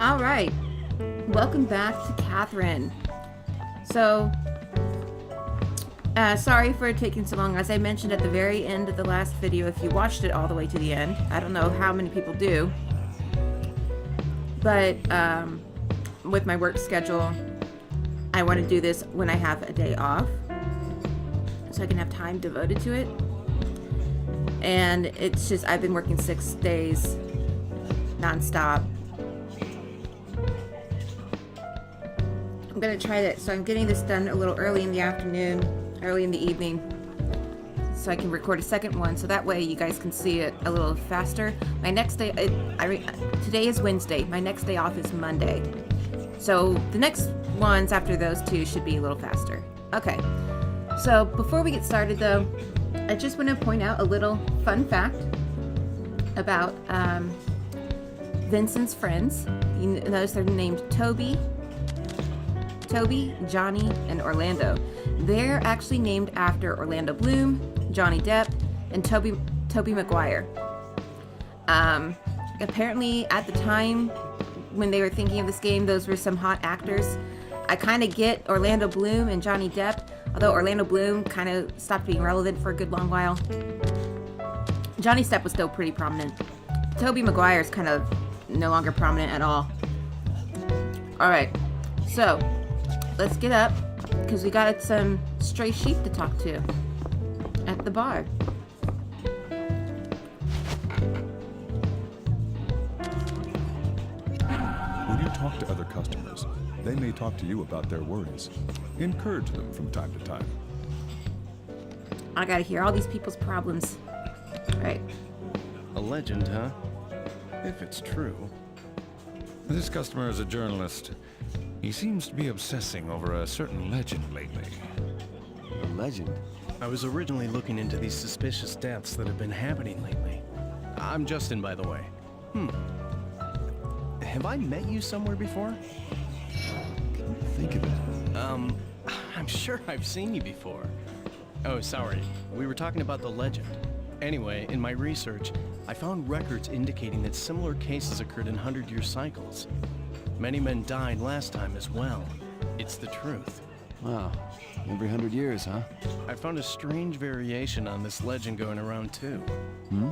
All right, welcome back to Katherine. So, sorry for taking so long. As I mentioned at the very end of the last video, if you watched it all the way to the end, I don't know how many people do, but with my work schedule, I want to do this when I have a day off, so I can have time devoted to it. And it's just, I've been working 6 days non-stop. I'm gonna try that, so I'm getting this done a little early in the afternoon, early in the evening, so I can record a second one, so that way you guys can see it a little faster. My next day, today is Wednesday, my next day off is Monday, so the next ones after those two should be a little faster. Okay, so before we get started though, I just want to point out a little fun fact about Vincent's friends. You notice they're named Toby, Johnny, and Orlando. They're actually named after Orlando Bloom, Johnny Depp, and Tobey Maguire. Apparently, at the time when they were thinking of this game, those were some hot actors. I kind of get Orlando Bloom and Johnny Depp, although Orlando Bloom kind of stopped being relevant for a good long while. Johnny Depp was still pretty prominent. Tobey Maguire is kind of no longer prominent at all. All right, so let's get up, because we got some stray sheep to talk to at the bar. When you talk to other customers, they may talk to you about their worries. Encourage them from time to time. I gotta hear all these people's problems. All right. A legend, huh? If it's true. This customer is a journalist. He seems to be obsessing over a certain legend lately. A legend? I was originally looking into these suspicious deaths that have been happening lately. I'm Justin, by the way. Have I met you somewhere before? Can you think of it? I'm sure I've seen you before. Oh, sorry. We were talking about the legend. Anyway, in my research, I found records indicating that similar cases occurred in 100-year cycles. Many men died last time as well. It's the truth. Wow. Every 100 years, huh? I found a strange variation on this legend going around too. Hmm?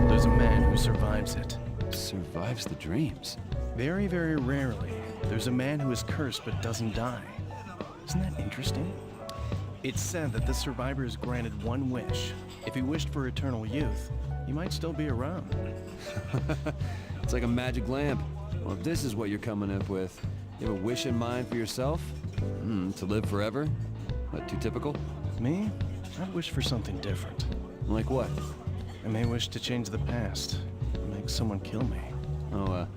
There's a man who survives it. Survives the dreams. Very, very rarely, there's a man who is cursed but doesn't die. Isn't that interesting? It's said that the survivor is granted one wish. If he wished for eternal youth, he might still be around. It's like a magic lamp. Well, if this is what you're coming up with, you have a wish in mind for yourself? To live forever? Not too typical? Me? I wish for something different. Like what? I may wish to change the past. Make someone kill me. Oh,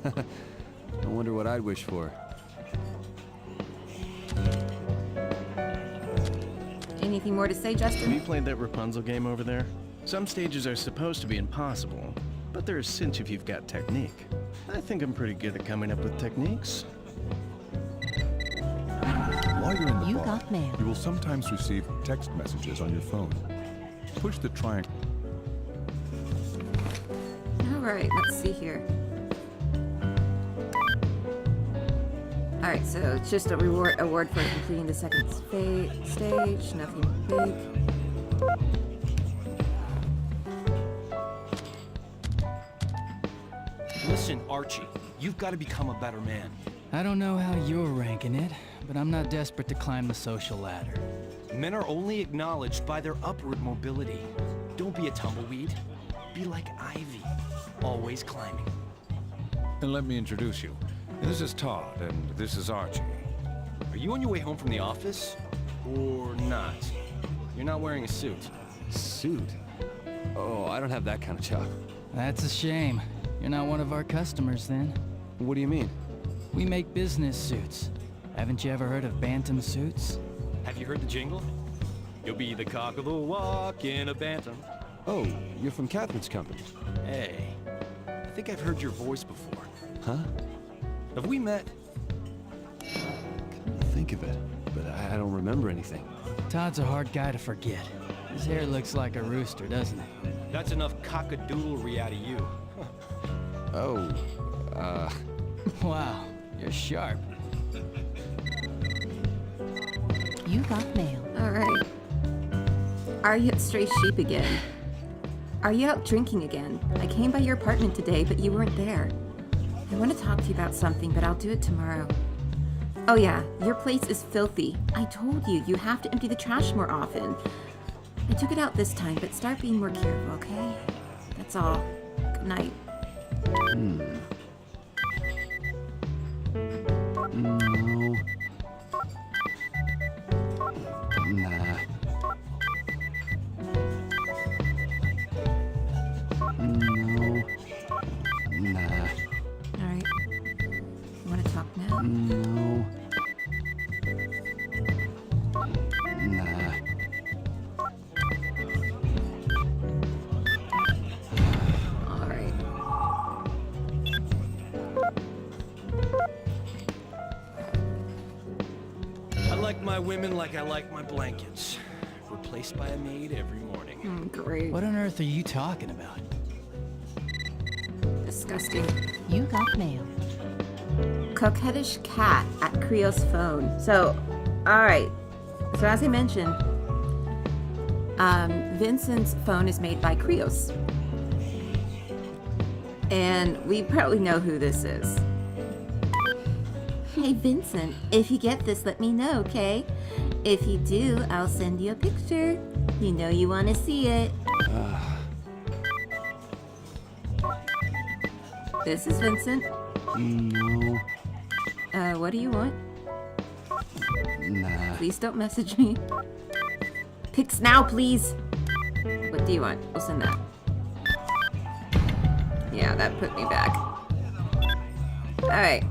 I wonder what I'd wish for. Anything more to say, Have Justin? you played that Rapunzel game over there? Some stages are supposed to be impossible, but they're a cinch if you've got technique. I think I'm pretty good at coming up with techniques. While you're in the bar, got mail. you will sometimes receive text messages on your phone. Push the triangle. All right, let's see here. All right, so it's just a award for completing the second stage. Nothing big. Listen, Archie, you've got to become a better man. I don't know how you're ranking it, but I'm not desperate to climb the social ladder. Men are only acknowledged by their upward mobility. Don't be a tumbleweed. Be like ivy, always climbing. And let me introduce you. This is Todd, and this is Archie. Are you on your way home from the office? Or not? You're not wearing a suit. Suit? Oh, I don't have that kind of chop. That's a shame. You're not one of our customers then. What do you mean? We make business suits. Haven't you ever heard of Bantam suits? Have you heard the jingle? You'll be the cock of the walk in a bantam. Oh, you're from Catherine's company. Hey, I think I've heard your voice before. Huh? Have we met? Couldn't think of it, but I don't remember anything. Todd's a hard guy to forget. His hair looks like a rooster, doesn't it? That's enough cockadoodlery out of you. Oh, Wow, you're sharp. You got mail. Alright. Are you at Stray Sheep again? Are you out drinking again? I came by your apartment today, but you weren't there. I want to talk to you about something, but I'll do it tomorrow. Oh yeah, your place is filthy. I told you, you have to empty the trash more often. I took it out this time, but start being more careful, okay? That's all. Good night. No. Nah. No. Nah. Alright. You want to talk now? No. Nah. Alright. I like my women like I like my blankets. Replaced by a maid every morning. Great. What on earth are you talking about? Disgusting. You got mail. Coquettish cat at Creo's phone. So, alright. So as I mentioned, Vincent's phone is made by Creos. And we probably know who this is. Hey Vincent, if you get this, let me know, okay? If you do, I'll send you a picture. You know you want to see it. This is Vincent. No. What do you want? Nah. Please don't message me. Pics now, please. What do you want? We'll send that. Yeah, that put me back. Alright.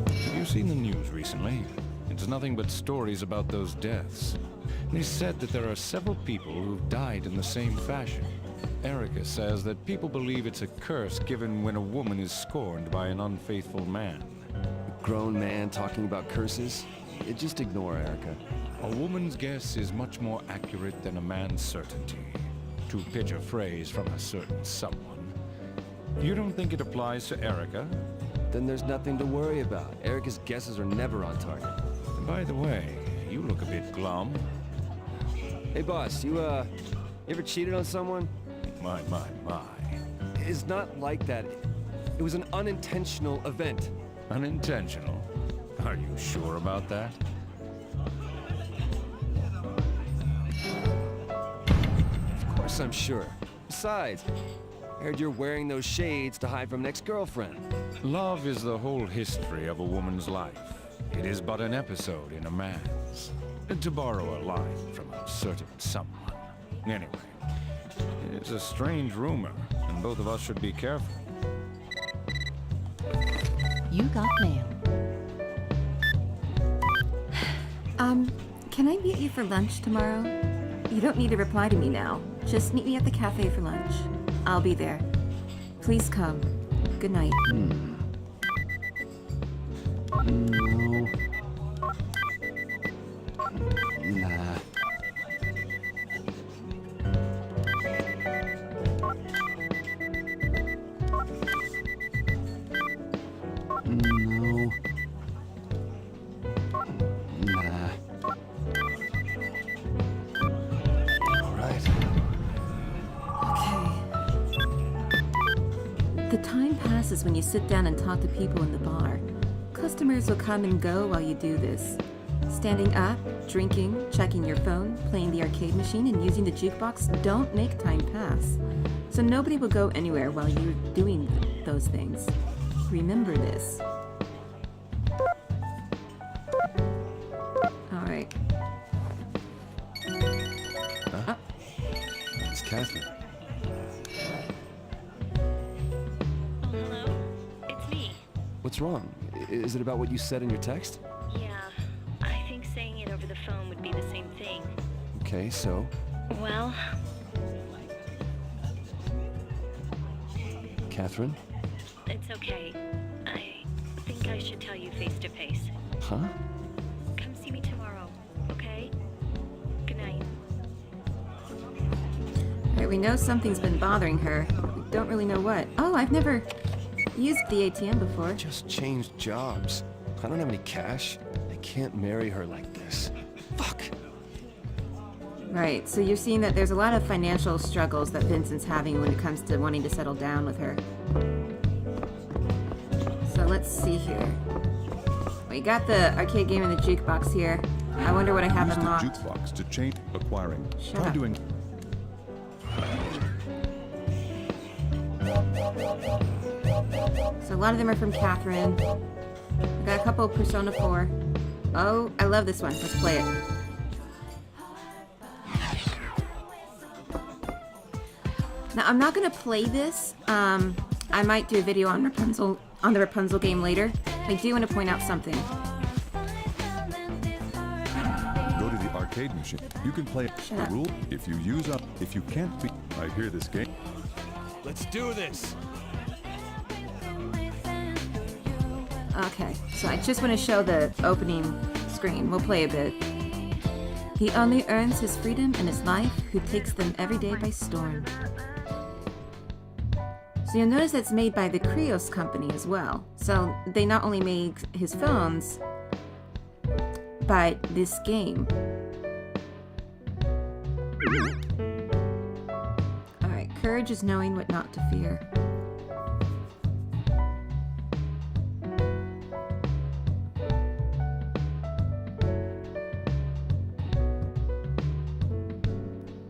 Have you seen the news recently? It's nothing but stories about those deaths. They said that there are several people who've died in the same fashion. Erica says that people believe it's a curse given when a woman is scorned by an unfaithful man. A grown man talking about curses? Just ignore Erica. A woman's guess is much more accurate than a man's certainty. To pitch a phrase from a certain someone. You don't think it applies to Erica? Then there's nothing to worry about. Erica's guesses are never on target. And by the way, you look a bit glum. Hey boss, you ever cheated on someone? My. It's not like that. It was an unintentional event. Unintentional? Are you sure about that? Of course I'm sure. Besides, I heard you're wearing those shades to hide from an ex-girlfriend. Love is the whole history of a woman's life. It is but an episode in a man's. To borrow a line from a certain someone. Anyway, it's a strange rumor, and both of us should be careful. You got mail. Can I meet you for lunch tomorrow? You don't need to reply to me now. Just meet me at the cafe for lunch. I'll be there. Please come. Good night. No. Nah. No. Nah. All right. Okay. The time passes when you sit down and talk to people in the bar. Customers will come and go while you do this. Standing up, drinking, checking your phone, playing the arcade machine, and using the jukebox don't make time pass. So nobody will go anywhere while you're doing those things. Remember this. Alright. It's Katherine. Hello? It's me. What's wrong? Is it about what you said in your text? Yeah, I think saying it over the phone would be the same thing. Okay, so? Well, Katherine? it's okay. I think I should tell you face to face. Huh? Come see me tomorrow. Alright, we know something's been bothering her. We don't really know what. Oh, I've never used the ATM before. Just changed jobs. I don't have any cash. I can't marry her like this. Fuck! Right, so you're seeing that there's a lot of financial struggles that Vincent's having when it comes to wanting to settle down with her. So let's see here. We got the arcade game and the jukebox here. I wonder what I have Use the unlocked. jukebox to change acquiring. Shut Try up. doing. So a lot of them are from Katherine. We got a couple of Persona 4. Oh, I love this one. Let's play it. Now I'm not gonna play this. I might do a video on the Rapunzel game later. I do want to point out something. Go to the arcade machine. You can play Shut the up. rule if you use up. If you can't be, I hear this game. Let's do this! Okay, so I just want to show the opening screen. We'll play a bit. He only earns his freedom and his life who takes them every day by storm. So you'll notice that's made by the Krios company as well. So they not only made his phones, but this game. Alright, courage is knowing what not to fear.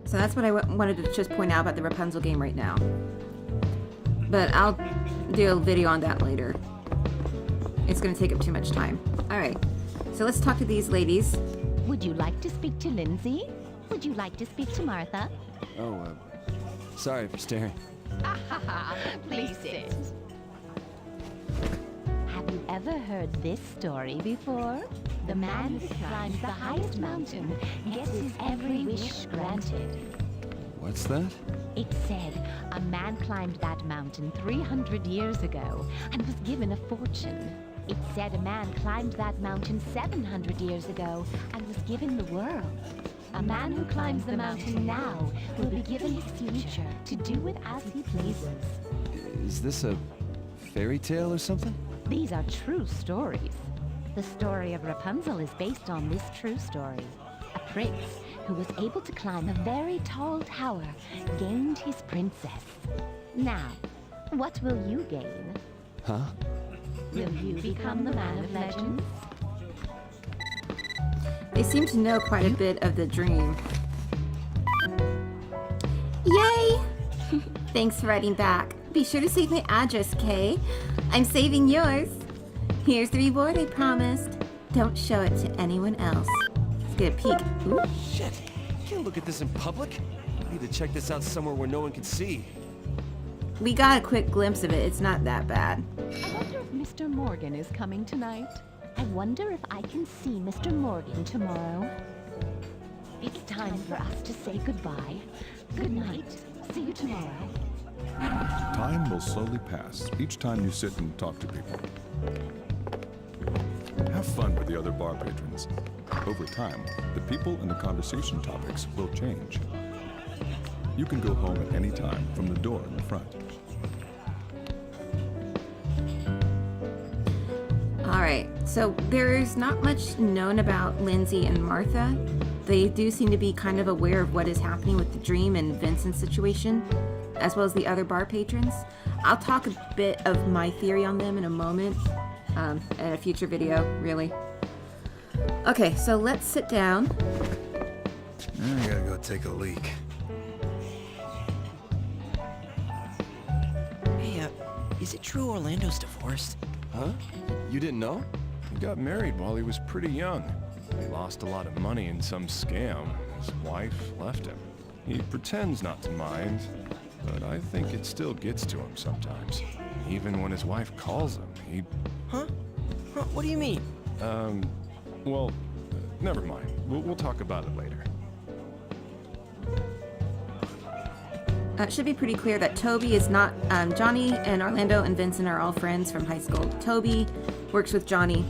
So that's what I wanted to just point out about the Rapunzel game right now. But I'll do a video on that later. It's going to take up too much time. Alright, so let's talk to these ladies. Would you like to speak to Lindsay? Would you like to speak to Martha? Oh, sorry for staring. Please sit. Have you ever heard this story before? The man who climbs the highest mountain gets his every wish granted. What's that? It said a man climbed that mountain 300 years ago and was given a fortune. It said a man climbed that mountain 700 years ago and was given the world. A man who climbs the mountain now will be given his future to do with as he pleases. Is this a fairy tale or something? These are true stories. The story of Rapunzel is based on this true story. A prince who was able to climb a very tall tower gained his princess. Now, what will you gain? Huh? Will you become the man of legends? They seem to know quite a bit of the dream. Yay! Thanks for writing back. Be sure to save my address, Kay. I'm saving yours. Here's the reward I promised. Don't show it to anyone else. Let's get a peek. Ooh. Shit! Can't look at this in public. I need to check this out somewhere where no one can see. We got a quick glimpse of it. It's not that bad. I wonder if Mr. Morgan is coming tonight. I wonder if I can see Mr. Morgan tomorrow. It's time for us to say goodbye. Good night. See you tomorrow. Time will slowly pass each time you sit and talk to people. Have fun with the other bar patrons. Over time, the people and the conversation topics will change. You can go home at any time from the door in the front. Alright, so there's not much known about Lindsay and Martha. They do seem to be kind of aware of what is happening with the Dream and Vincent's situation, as well as the other bar patrons. I'll talk a bit of my theory on them in a moment, in a future video, really. Okay, so let's sit down. I gotta go take a leak. Hey, is it true Orlando's divorced? Huh? You didn't know? He got married while he was pretty young. He lost a lot of money in some scam. His wife left him. He pretends not to mind, but I think it still gets to him sometimes. Even when his wife calls him, he... Huh? What do you mean? Well, never mind. We'll talk about it later. It should be pretty clear that Toby is not... Johnny and Orlando and Vincent are all friends from high school. Toby works with Johnny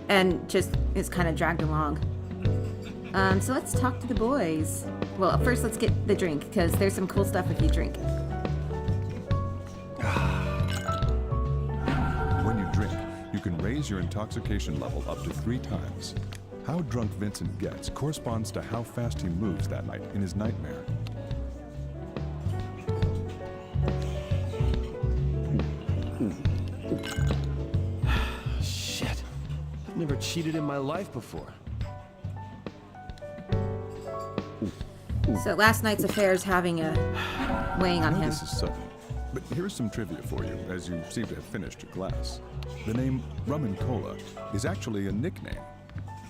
and just is kind of dragged along. So let's talk to the boys. Well, first let's get the drink, because there's some cool stuff if you drink. When you drink, you can raise your intoxication level up to 3 times. How drunk Vincent gets corresponds to how fast he moves that night in his nightmare. Shit. I've never cheated in my life before. So last night's affair is having a weighing I on know him. this is sudden, but here's some trivia for you, as you seem to have finished your glass. The name rum and cola is actually a nickname.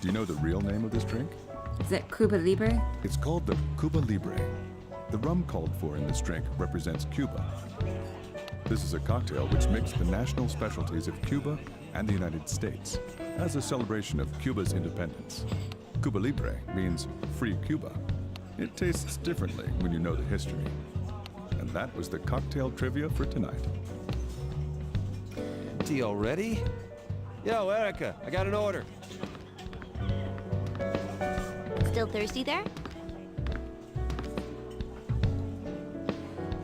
Do you know the real name of this drink? Is it Cuba Libre? It's called the Cuba Libre. The rum called for in this drink represents Cuba. This is a cocktail which mixed the national specialties of Cuba and the United States as a celebration of Cuba's independence. Cuba Libre means free Cuba. It tastes differently when you know the history. And that was the cocktail trivia for tonight. Tea already? Yo, Erica, I got an order. Still thirsty there?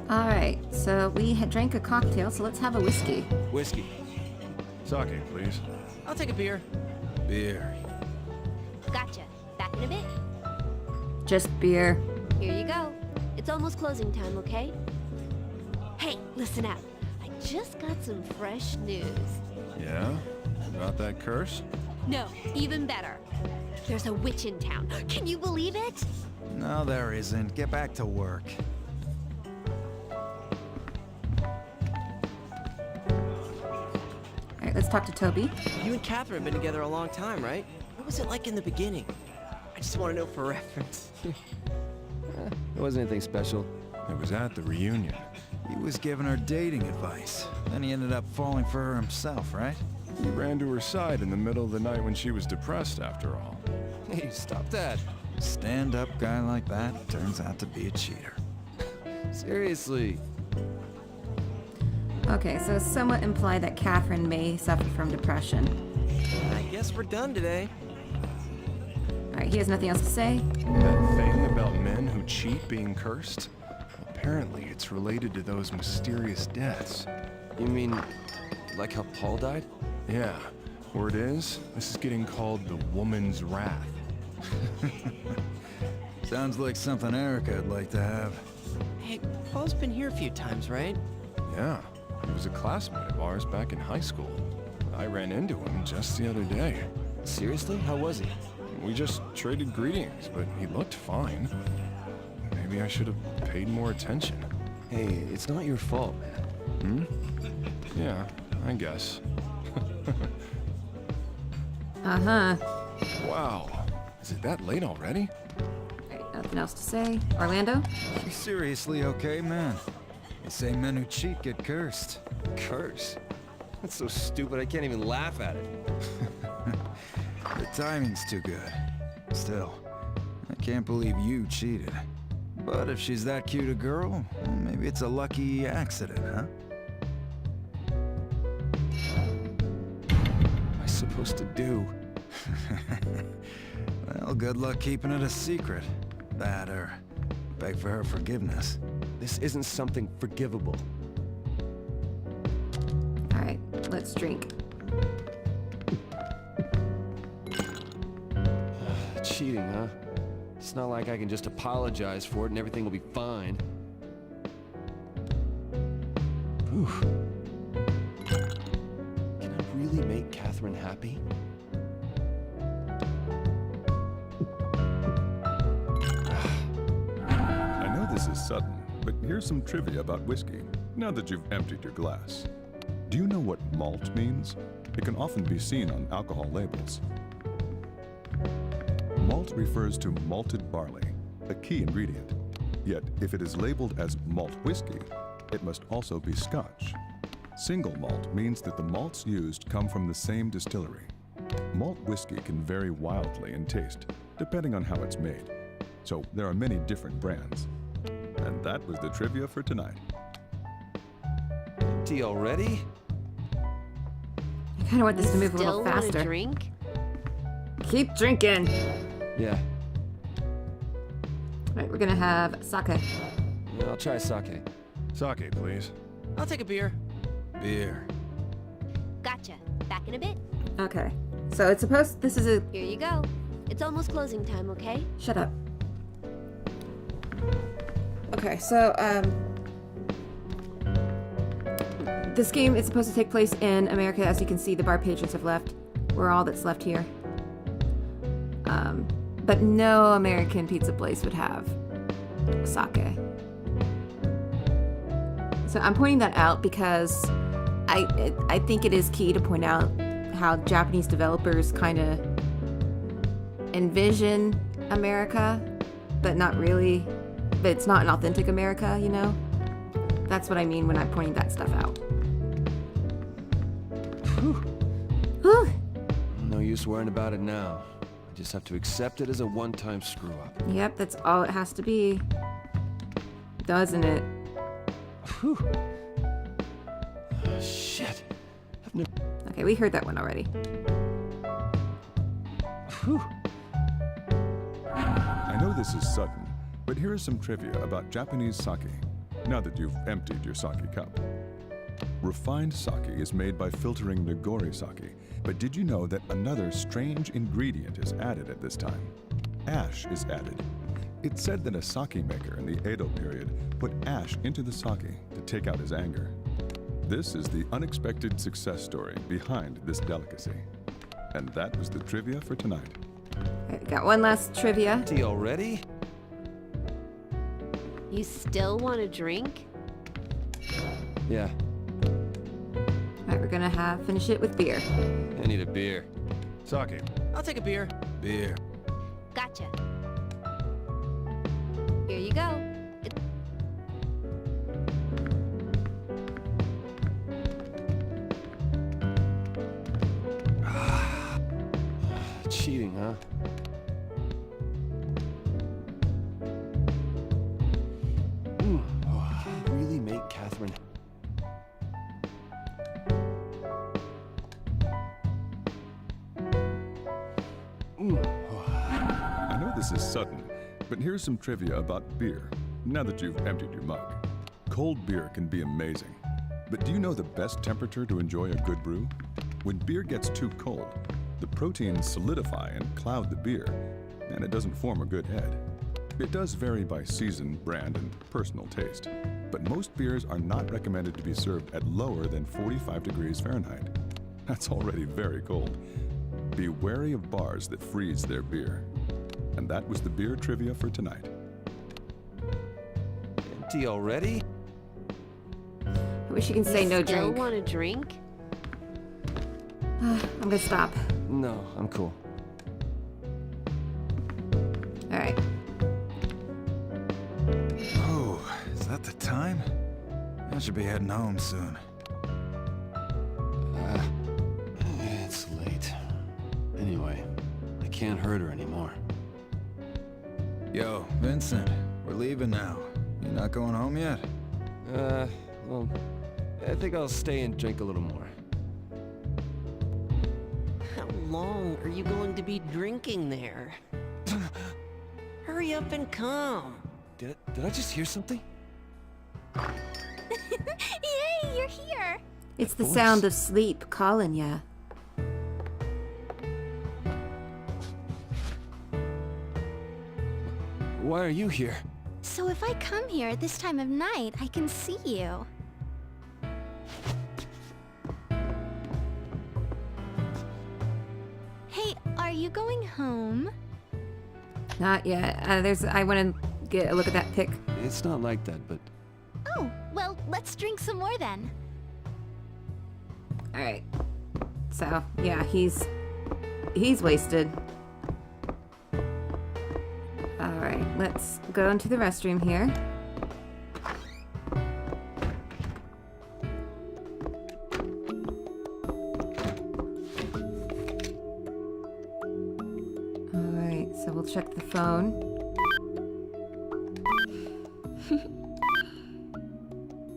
All right, so we had drank a cocktail, so let's have a whiskey. Whiskey. Sake, please. I'll take a beer. Beer. Gotcha. Back in a bit. Just beer. Here you go. It's almost closing time, okay? Hey, listen up. I just got some fresh news. Yeah? About that curse? No, even better. There's a witch in town. Can you believe it? No, there isn't. Get back to work. All right, let's talk to Toby. You and Katherine have been together a long time, right? What was it like in the beginning? I just want to know for reference. It wasn't anything special. It was at the reunion. He was giving her dating advice. Then he ended up falling for her himself, right? He ran to her side in the middle of the night when she was depressed, after all. Hey, stop that. Stand-up guy like that turns out to be a cheater. Seriously. Okay, so somewhat imply that Katherine may suffer from depression. I guess we're done today. All right, he has nothing else to say. That thing about men who cheat being cursed? Apparently, it's related to those mysterious deaths. You mean, like how Paul died? Yeah. Word is, this is getting called the woman's wrath. Sounds like something Erica would like to have. Hey, Paul's been here a few times, right? Yeah. He was a classmate of ours back in high school. I ran into him just the other day. Seriously? How was he? We just traded greetings, but he looked fine. Maybe I should have paid more attention. Hey, it's not your fault, man. Yeah, I guess. Uh-huh. Wow. Is it that late already? All right, nothing else to say. Orlando? You seriously okay, man? They say men who cheat get cursed. Curse? That's so stupid I can't even laugh at it. The timing's too good. Still, I can't believe you cheated. But if she's that cute a girl, well, maybe it's a lucky accident, huh? What am I supposed to do? Well, good luck keeping it a secret. That or beg for her forgiveness. This isn't something forgivable. All right, let's drink. Cheating, huh? It's not like I can just apologize for it and everything will be fine. Whew. Can I really make Katherine happy? I know this is sudden, but here's some trivia about whiskey, now that you've emptied your glass. Do you know what malt means? It can often be seen on alcohol labels. Malt refers to malted barley, a key ingredient. Yet, if it is labeled as malt whiskey, it must also be Scotch. Single malt means that the malts used come from the same distillery. Malt whiskey can vary wildly in taste, depending on how it's made. So there are many different brands. And that was the trivia for tonight. Tea already? I kind of want this to move a little Still want a faster. drink? Keep drinking. Yeah. Alright, we're gonna have sake. Yeah, I'll try sake. Sake, please. I'll take a beer. Beer. Gotcha. Back in a bit. Okay. So it's supposed... This is a... Here you go. It's almost closing time, okay? Shut up. Okay, so, this game is supposed to take place in America. As you can see, the bar patrons have left. We're all that's left here. But no American pizza place would have sake. So I'm pointing that out because I think it is key to point out how Japanese developers kind of envision America, but not really. But it's not an authentic America, you know? That's what I mean when I'm pointing that stuff out. Whew. No use worrying about it now. I just have to accept it as a one-time screw-up. Yep, that's all it has to be. Doesn't it? Whew. Shit. I've never... Okay, we heard that one already. Whew. I know this is sudden, but here is some trivia about Japanese sake, now that you've emptied your sake cup. Refined sake is made by filtering nigori sake, but did you know that another strange ingredient is added at this time? Ash is added. It's said that a sake maker in the Edo period put ash into the sake to take out his anger. This is the unexpected success story behind this delicacy. And that was the trivia for tonight. Alright, got one last trivia. Tea already? You still want a drink? Yeah, Alright, we're gonna finish it with beer. I need a beer. Sake. I'll take a beer. Beer. Gotcha. Here you go. Cheating, huh? Oh, really make Katherine... I know this is sudden, but here's some trivia about beer, now that you've emptied your mug. Cold beer can be amazing, but do you know the best temperature to enjoy a good brew? When beer gets too cold, the proteins solidify and cloud the beer, and it doesn't form a good head. It does vary by season, brand, and personal taste, but most beers are not recommended to be served at lower than 45 degrees Fahrenheit. That's already very cold. Be wary of bars that freeze their beer. And that was the beer trivia for tonight. Tea already? I wish you can say no Still drink. want a drink? I'm gonna stop. No, I'm cool. Alright. Oh, is that the time? I should be heading home soon. It's late. Anyway, I can't hurt her anymore. Yo, Vincent, we're leaving now. You not going home yet? Well, I think I'll stay and drink a little more. How long are you going to be drinking there? Hurry up and come. Did I just hear something? Yay, you're here! It's the sound of sleep calling ya. Why are you here? So if I come here at this time of night, I can see you. Hey, are you going home? Not yet. I want to get a look at that pic. It's not like that, but... Oh, well, let's drink some more then. Alright. So, yeah, he's wasted. Alright, let's go into the restroom here. Alright, so we'll check the phone.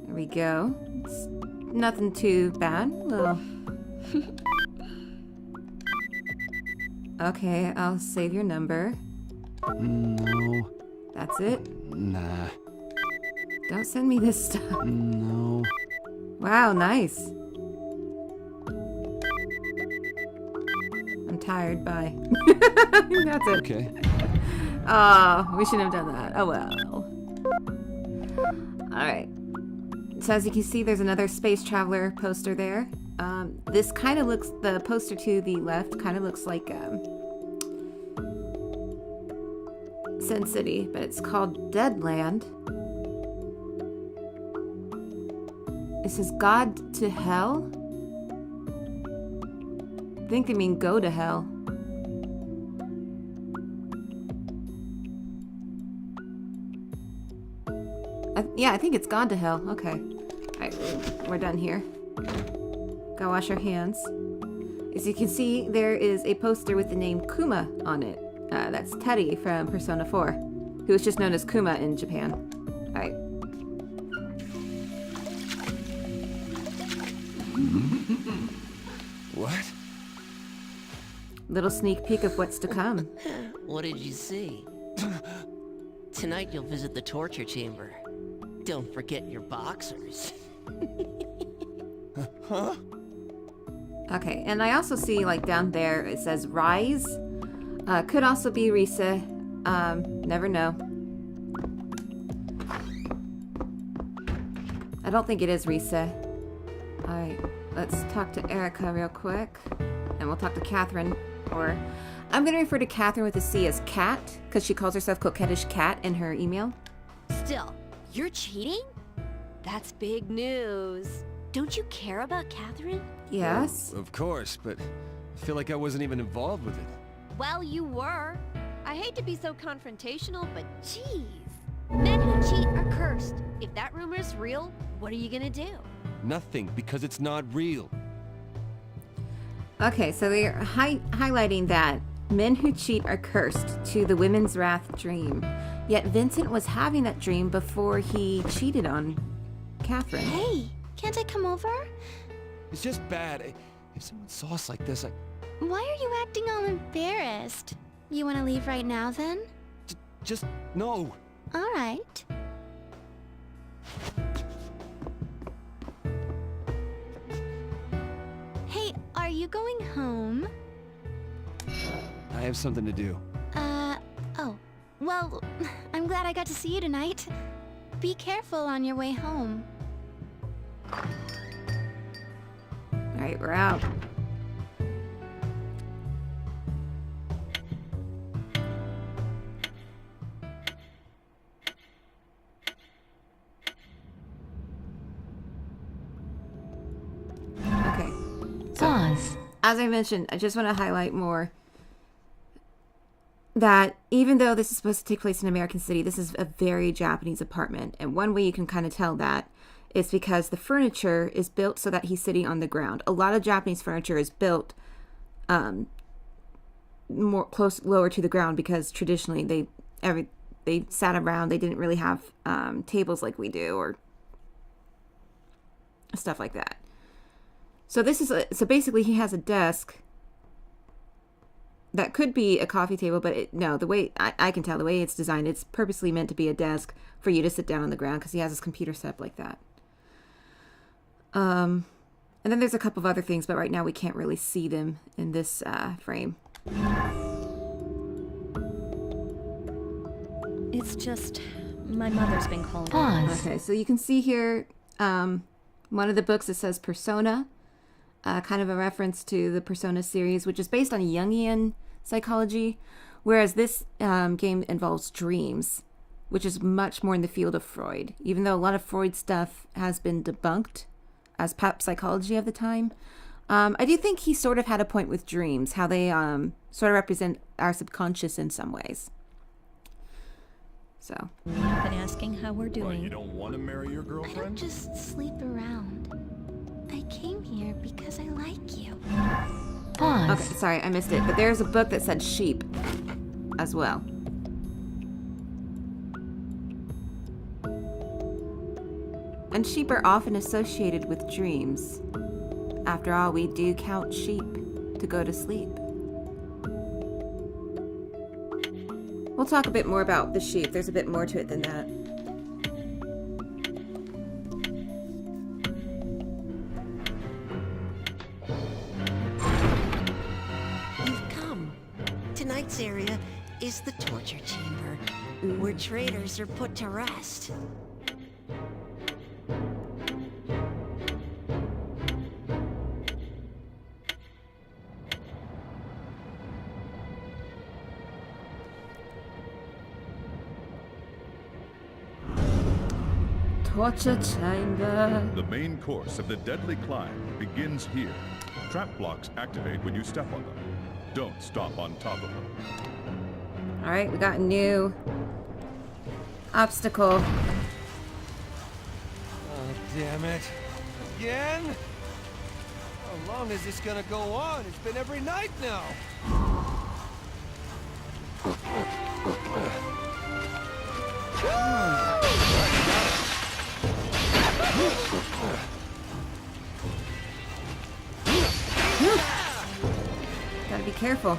There we go. It's nothing too bad. Well. Okay, I'll save your number. No. That's it? Nah. Don't send me this stuff. No. Wow, nice. I'm tired, bye. That's it. Okay. Oh, we shouldn't have done that. Oh well. Alright. So as you can see, there's another Space Traveler poster there. This kind of looks, the poster to the left kind of looks like Sin City, but it's called Deadland. It says God to Hell. I think they mean go to hell. Yeah, I think it's gone to hell. Okay. Alright, we're done here. Go wash our hands. As you can see, there is a poster with the name Kuma on it. That's Teddy from Persona 4, who is just known as Kuma in Japan. Alright. What? Little sneak peek of what's to come. What did you see? Tonight you'll visit the torture chamber. Don't forget your boxers. Huh? Okay, and I also see, like, down there, it says Rise. Could also be Risa. Never know. I don't think it is Risa. Alright, let's talk to Erica real quick. And we'll talk to Katherine. Or, I'm gonna refer to Katherine with a C as Cat, because she calls herself Coquettish Cat in her email. Still, you're cheating? That's big news. Don't you care about Katherine? Yes. Of course, but I feel like I wasn't even involved with it. Well, you were. I hate to be so confrontational, but geez. Men who cheat are cursed. If that rumor is real, what are you gonna do? Nothing, because it's not real. Okay, so they're highlighting that men who cheat are cursed to the Women's Wrath dream. Yet Vincent was having that dream before he cheated on Katherine. Hey, can't I come over? It's just bad. If someone saw us like this, Why are you acting all embarrassed? You want to leave right now, then? Just no. All right. Hey, are you going home? I have something to do. Oh. Well, I'm glad I got to see you tonight. Be careful on your way home. Alright, we're out. Okay. So, Pause. as I mentioned, I just want to highlight more that even though this is supposed to take place in American City, this is a very Japanese apartment. And one way you can kind of tell that is because the furniture is built so that he's sitting on the ground. A lot of Japanese furniture is built lower to the ground because traditionally they sat around. They didn't really have tables like we do or stuff like that. So this is so basically he has a desk that could be a coffee table, but no, the way I can tell, the way it's designed, it's purposely meant to be a desk for you to sit down on the ground because he has his computer set up like that. And then there's a couple of other things, but right now we can't really see them in this frame. It's just my mother's been calling. Pause. Okay, so you can see here one of the books that says Persona, kind of a reference to the Persona series, which is based on Jungian psychology, whereas this game involves dreams, which is much more in the field of Freud. Even though a lot of Freud stuff has been debunked as pop psychology of the time, I do think he sort of had a point with dreams, how they sort of represent our subconscious in some ways. So. I've been asking how we're doing. What, you don't want to marry your I don't girlfriend? just sleep around. I came here because I like you. Pause. Okay, sorry, I missed it. But there's a book that said sheep as well. And sheep are often associated with dreams. After all, we do count sheep to go to sleep. We'll talk a bit more about the sheep. There's a bit more to it than that. We've come. Tonight's area is the torture chamber, where traitors are put to rest. Torture chamber. The main course of the deadly climb begins here. Trap blocks activate when you step on them. Don't stop on top of them. Alright, we got a new obstacle. Oh, damn it. Again? How long is this gonna go on? It's been every night now. Gotta be careful.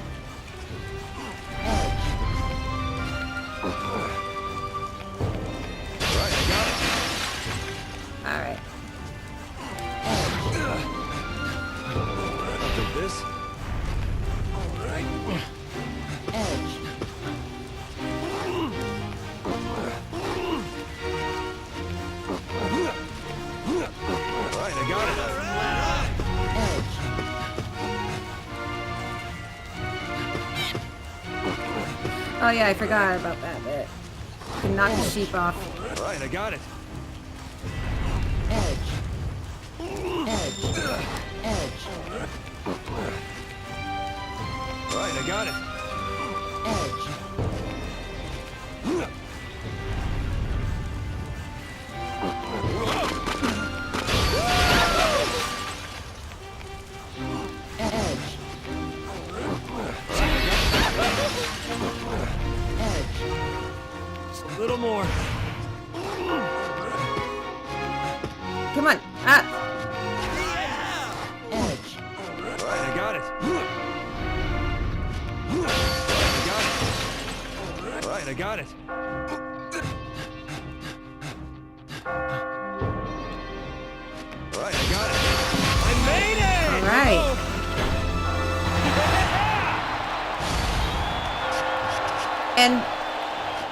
Alright. Do this. Edge. Right, I got it. Oh yeah, I forgot about that bit. You can knock the sheep off. Right, I got it. Edge. Edge. Edge. Right, I got it. Edge. Just a little more. Come on, up! Edge. Right, I got it. Right, I got it. Right, I got it. I made it! Alright. And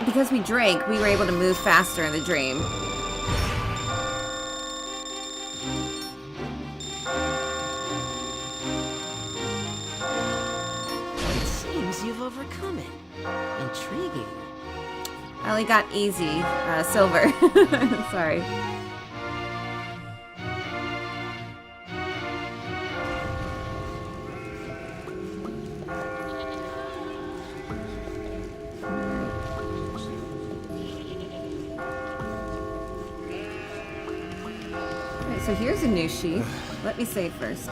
because we drank, we were able to move faster in the dream. It seems you've overcome it. Intriguing. I only got easy, silver. Sorry. Alright, so here's a new sheep. Let me save first.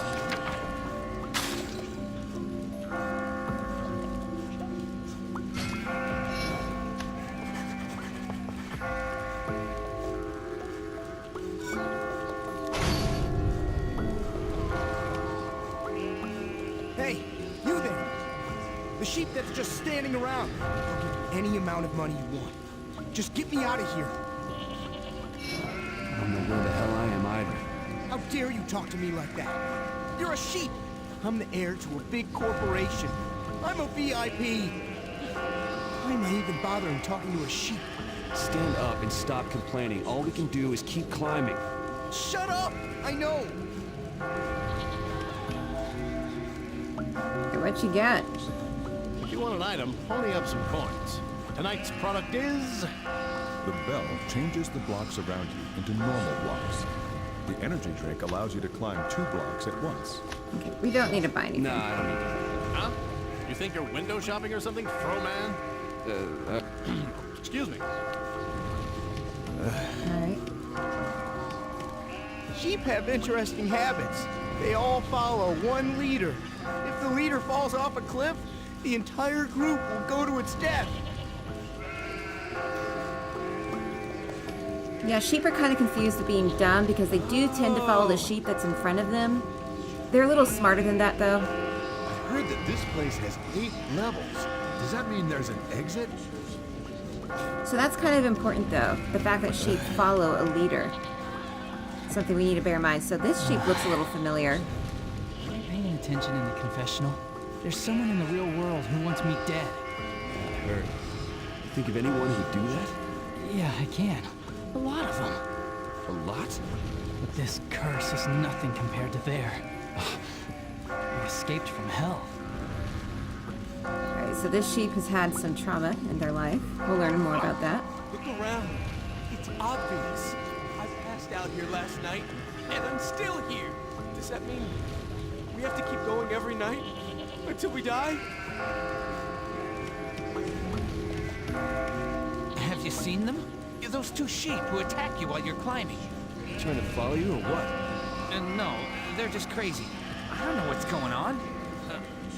Hey, you there! The sheep that's just standing around. I'll give you any amount of money you want. Just get me out of here. I don't know where the hell I am either. How dare you talk to me like that? You're a sheep. I'm the heir to a big corporation. I'm a VIP. Why am I even bothering talking to a sheep? Stand up and stop complaining. All we can do is keep climbing. Shut up! I know! Hey, what you got? If you want an item, pony up some coins. Tonight's product is... The bell changes the blocks around you into normal blocks. The energy drink allows you to climb 2 blocks at once. Okay, we don't need to buy anything. Nah, I don't need that. Huh? You think you're window shopping or something, Fro-Man? Excuse me. Alright. Sheep have interesting habits. They all follow one leader. If the leader falls off a cliff, the entire group will go to its death. Yeah, sheep are kind of confused at being dumb because they do tend to follow the sheep that's in front of them. They're a little smarter than that, though. I heard that this place has 8 levels. Does that mean there's an exit? So that's kind of important, though. The fact that sheep follow a leader. Something we need to bear in mind. So this sheep looks a little familiar. Are you paying attention in the confessional? There's someone in the real world who wants me dead. I heard. You think of anyone who'd do that? Yeah, I can. A lot of them. A lot? But this curse is nothing compared to their. They escaped from hell. Alright, so this sheep has had some trauma in their life. We'll learn more about that. Look around. It's obvious. I passed out here last night, and I'm still here. Does that mean we have to keep going every night until we die? Have you seen them? Those two sheep who attack you while you're climbing. Trying to follow you or what? No, they're just crazy. I don't know what's going on.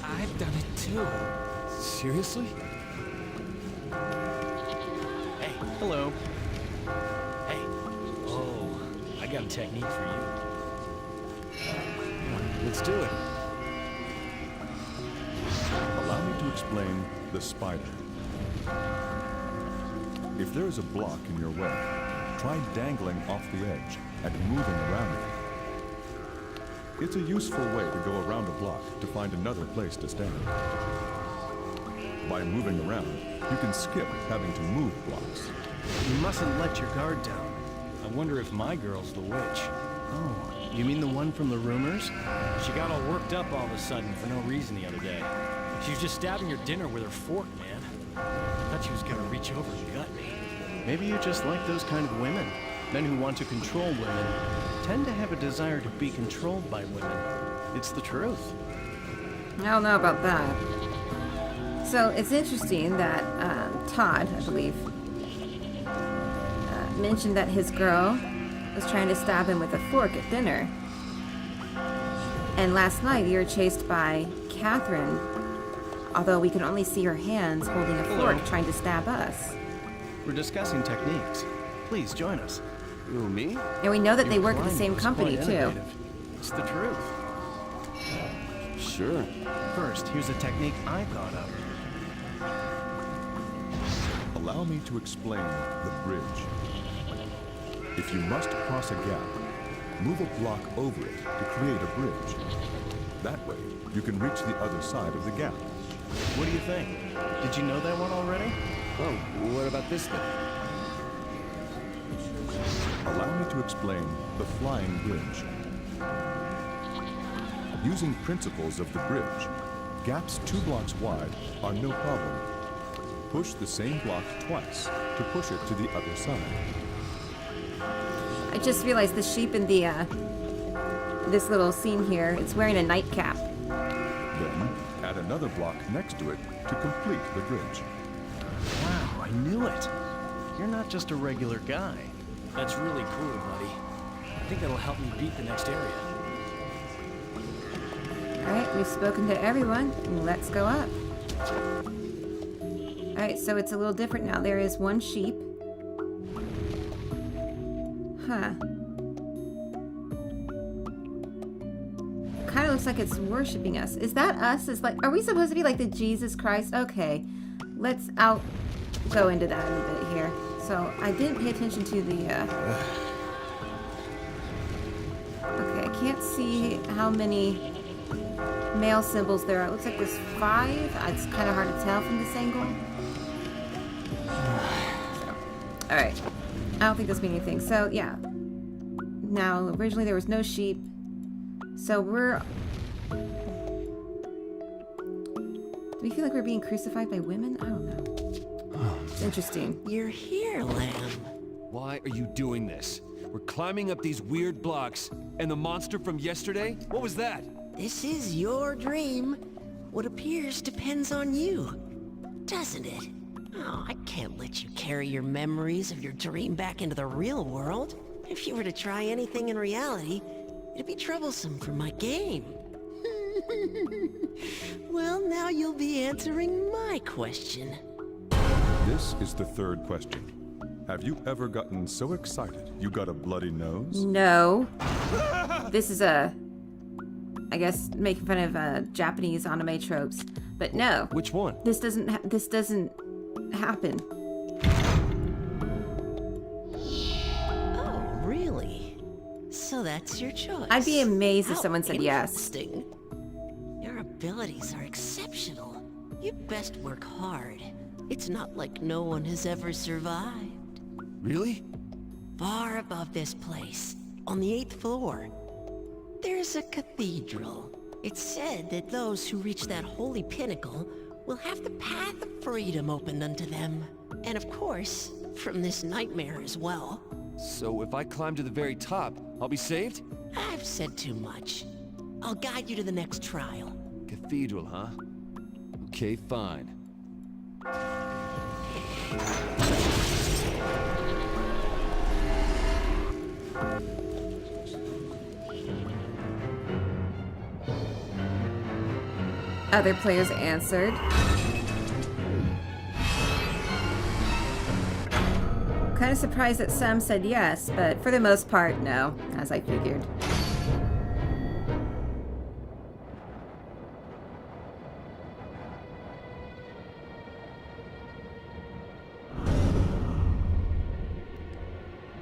I've done it too. Seriously? Hey, hello. Hey. Oh, I got a technique for you. Let's do it. Allow me to explain the spider. If there is a block in your way, try dangling off the edge and moving around it. It's a useful way to go around a block to find another place to stand. By moving around, you can skip having to move blocks. You mustn't let your guard down. I wonder if my girl's the witch. Oh, you mean the one from the rumors? She got all worked up all of a sudden for no reason the other day. She was just stabbing her dinner with her fork, man. I thought she was gonna reach over and gut me. Maybe you just like those kind of women. Men who want to control women tend to have a desire to be controlled by women. It's the truth. I don't know about that. So it's interesting that Todd, I believe, mentioned that his girl was trying to stab him with a fork at dinner. And last night you were chased by Katherine, although we could only see her hands holding a fork trying to stab us. We're discussing techniques. Please join us. You and me? And we know that they Your work at the climb same was company, quite too. innovative. It's the truth. Sure. First, here's a technique I thought of. Allow me to explain the bridge. If you must cross a gap, move a block over it to create a bridge. That way, you can reach the other side of the gap. What do you think? Did you know that one already? Oh, what about this then? Allow me to explain the flying bridge. Using principles of the bridge, gaps 2 blocks wide are no problem. Push the same block twice to push it to the other side. I just realized the sheep in the this little scene here, it's wearing a nightcap. Then, add another block next to it to complete the bridge. Wow, I knew it. You're not just a regular guy. That's really cool, buddy. I think that'll help me beat the next area. Alright, we've spoken to everyone. Let's go up. Alright, so it's a little different now. There is one sheep. Huh. Kind of looks like it's worshiping us. Is that us? Is like, are we supposed to be like the Jesus Christ? Okay, let's go into that in a bit here. So I didn't pay attention to the. Okay, I can't see how many male symbols there are. It looks like there's 5. It's kind of hard to tell from this angle. All right. I don't think this means anything. So, yeah. Now, originally there was no sheep. So we're... Do we feel like we're being crucified by women? I don't know. It's interesting. You're here, Lamb. Why are you doing this? We're climbing up these weird blocks, and the monster from yesterday? What was that? This is your dream. What appears depends on you, doesn't it? Oh, I can't let you carry your memories of your dream back into the real world. If you were to try anything in reality, it'd be troublesome for my game. Well, now you'll be answering my question. This is the 3rd question. Have you ever gotten so excited you got a bloody nose? No. This is I I guess making fun of Japanese anime tropes. But no. Which one? This doesn't happen. Oh, really? So that's your choice. I'd be amazed if How someone said yes. interesting. Your abilities are exceptional. You best work hard. It's not like no one has ever survived. Really? Far above this place, on the 8th floor, there's a cathedral. It's said that those who reach that holy pinnacle will have the path of freedom opened unto them. And of course, from this nightmare as well. So if I climb to the very top, I'll be saved? I've said too much. I'll guide you to the next trial. Cathedral, huh? Okay, fine. Other players answered. Kind of surprised that some said yes, but for the most part, no, as I figured.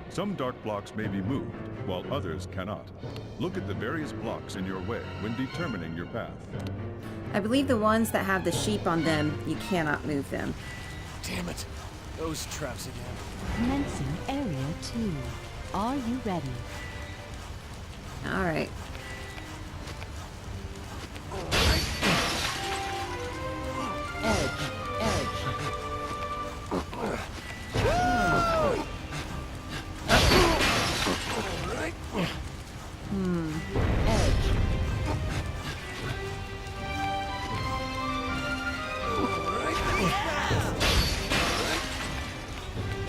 Some dark blocks may be moved, while others cannot. Look at the various blocks in your way when determining your path. I believe the ones that have the sheep on them, you cannot move them. Damn it. Those traps again. Commencing Area 2. Are you ready? Alright.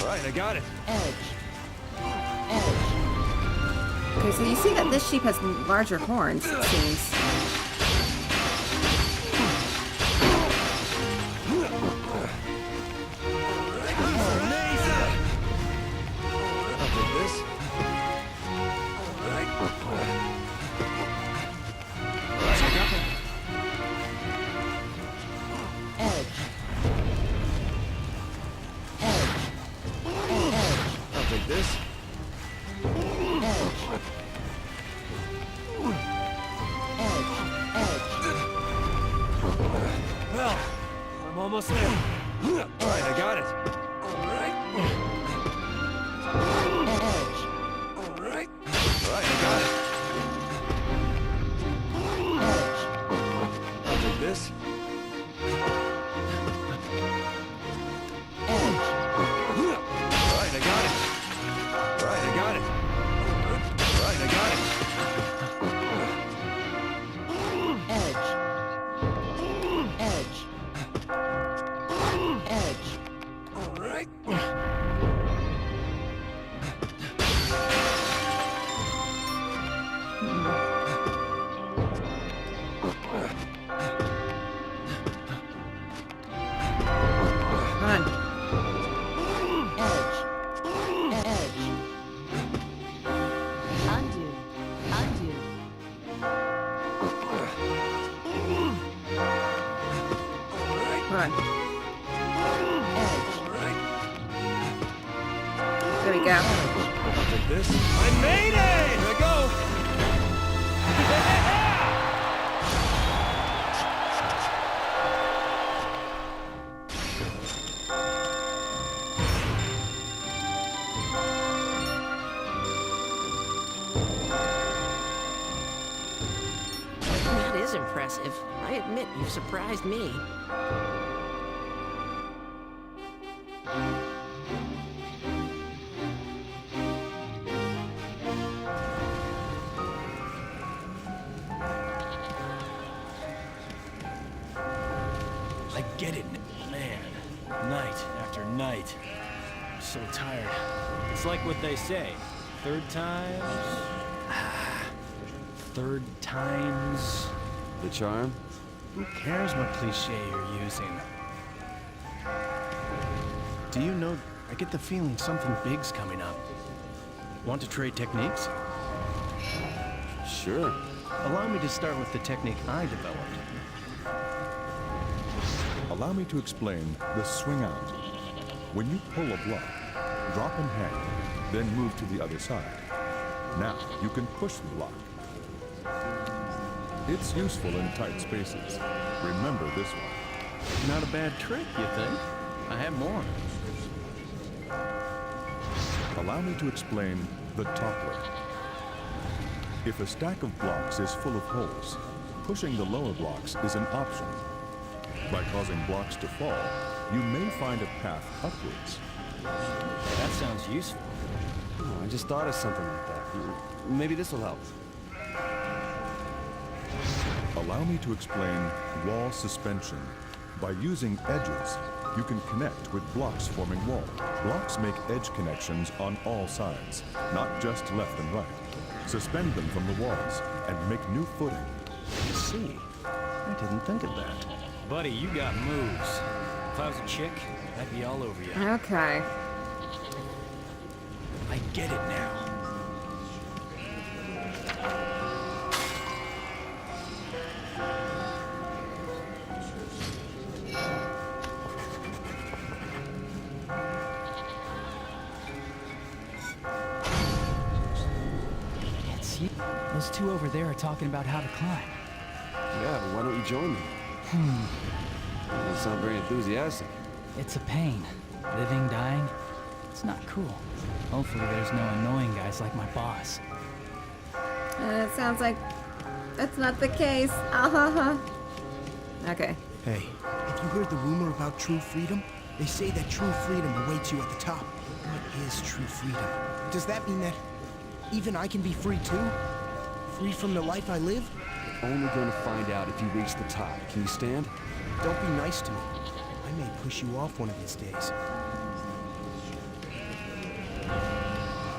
Alright, I got it. Okay, so you see that this sheep has larger horns, it seems. Well, I'm almost there. Alright, I got it. Alright. Alright, I got it. I'll take this. Alright, I got it. Alright, I got it. Alright, I got it. There we go. I'll take this. I made it! Here I go! That is impressive. I admit you've surprised me. I get it, man. Night after night. I'm so tired. It's like what they say. Third times? Third times? The charm? Who cares what cliche you're using? Do you know, I get the feeling something big's coming up. Want to trade techniques? Sure. Allow me to start with the technique I developed. Allow me to explain the swing out. When you pull a block, drop in hand, then move to the other side. Now you can push the block. It's useful in tight spaces. Remember this one. Not a bad trick, you think? I have more. Allow me to explain the toppler. If a stack of blocks is full of holes, pushing the lower blocks is an option. By causing blocks to fall, you may find a path upwards. That sounds useful. Oh, I just thought of something like that. Maybe this will help. Allow me to explain wall suspension. By using edges, you can connect with blocks forming wall. Blocks make edge connections on all sides, not just left and right. Suspend them from the walls and make new footing. I see. I didn't think of that. Buddy, you got moves. If I was a chick, I'd be all over you. Okay. I get it now. See? Those two over there are talking about how to climb. Yeah, but why don't you join them? You don't sound very enthusiastic. It's a pain. Living, dying. It's not cool. Hopefully there's no annoying guys like my boss. It sounds like that's not the case. Ah-ha-ha. Okay. Hey, have you heard the rumor about true freedom? They say that true freedom awaits you at the top. What is true freedom? Does that mean that even I can be free too? Free from the life I live? Only gonna find out if you reach the top. Can you stand? Don't be nice to me. I may push you off one of these days.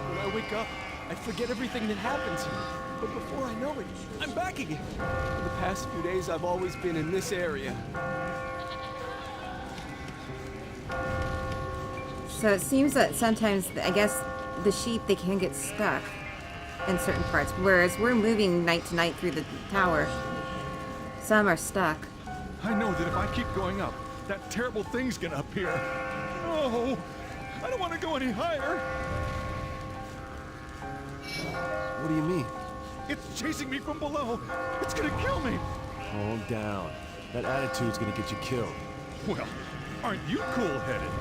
When I wake up, I forget everything that happens here. But before I know it, I'm back again. For the past few days, I've always been in this area. So it seems that sometimes, I guess, the sheep, they can get stuck in certain parts, whereas we're moving night to night through the tower. Some are stuck. I know that if I keep going up, that terrible thing's gonna appear. Oh, I don't want to go any higher. What do you mean? It's chasing me from below. It's gonna kill me. Calm down. That attitude's gonna get you killed. Well, aren't you cool-headed?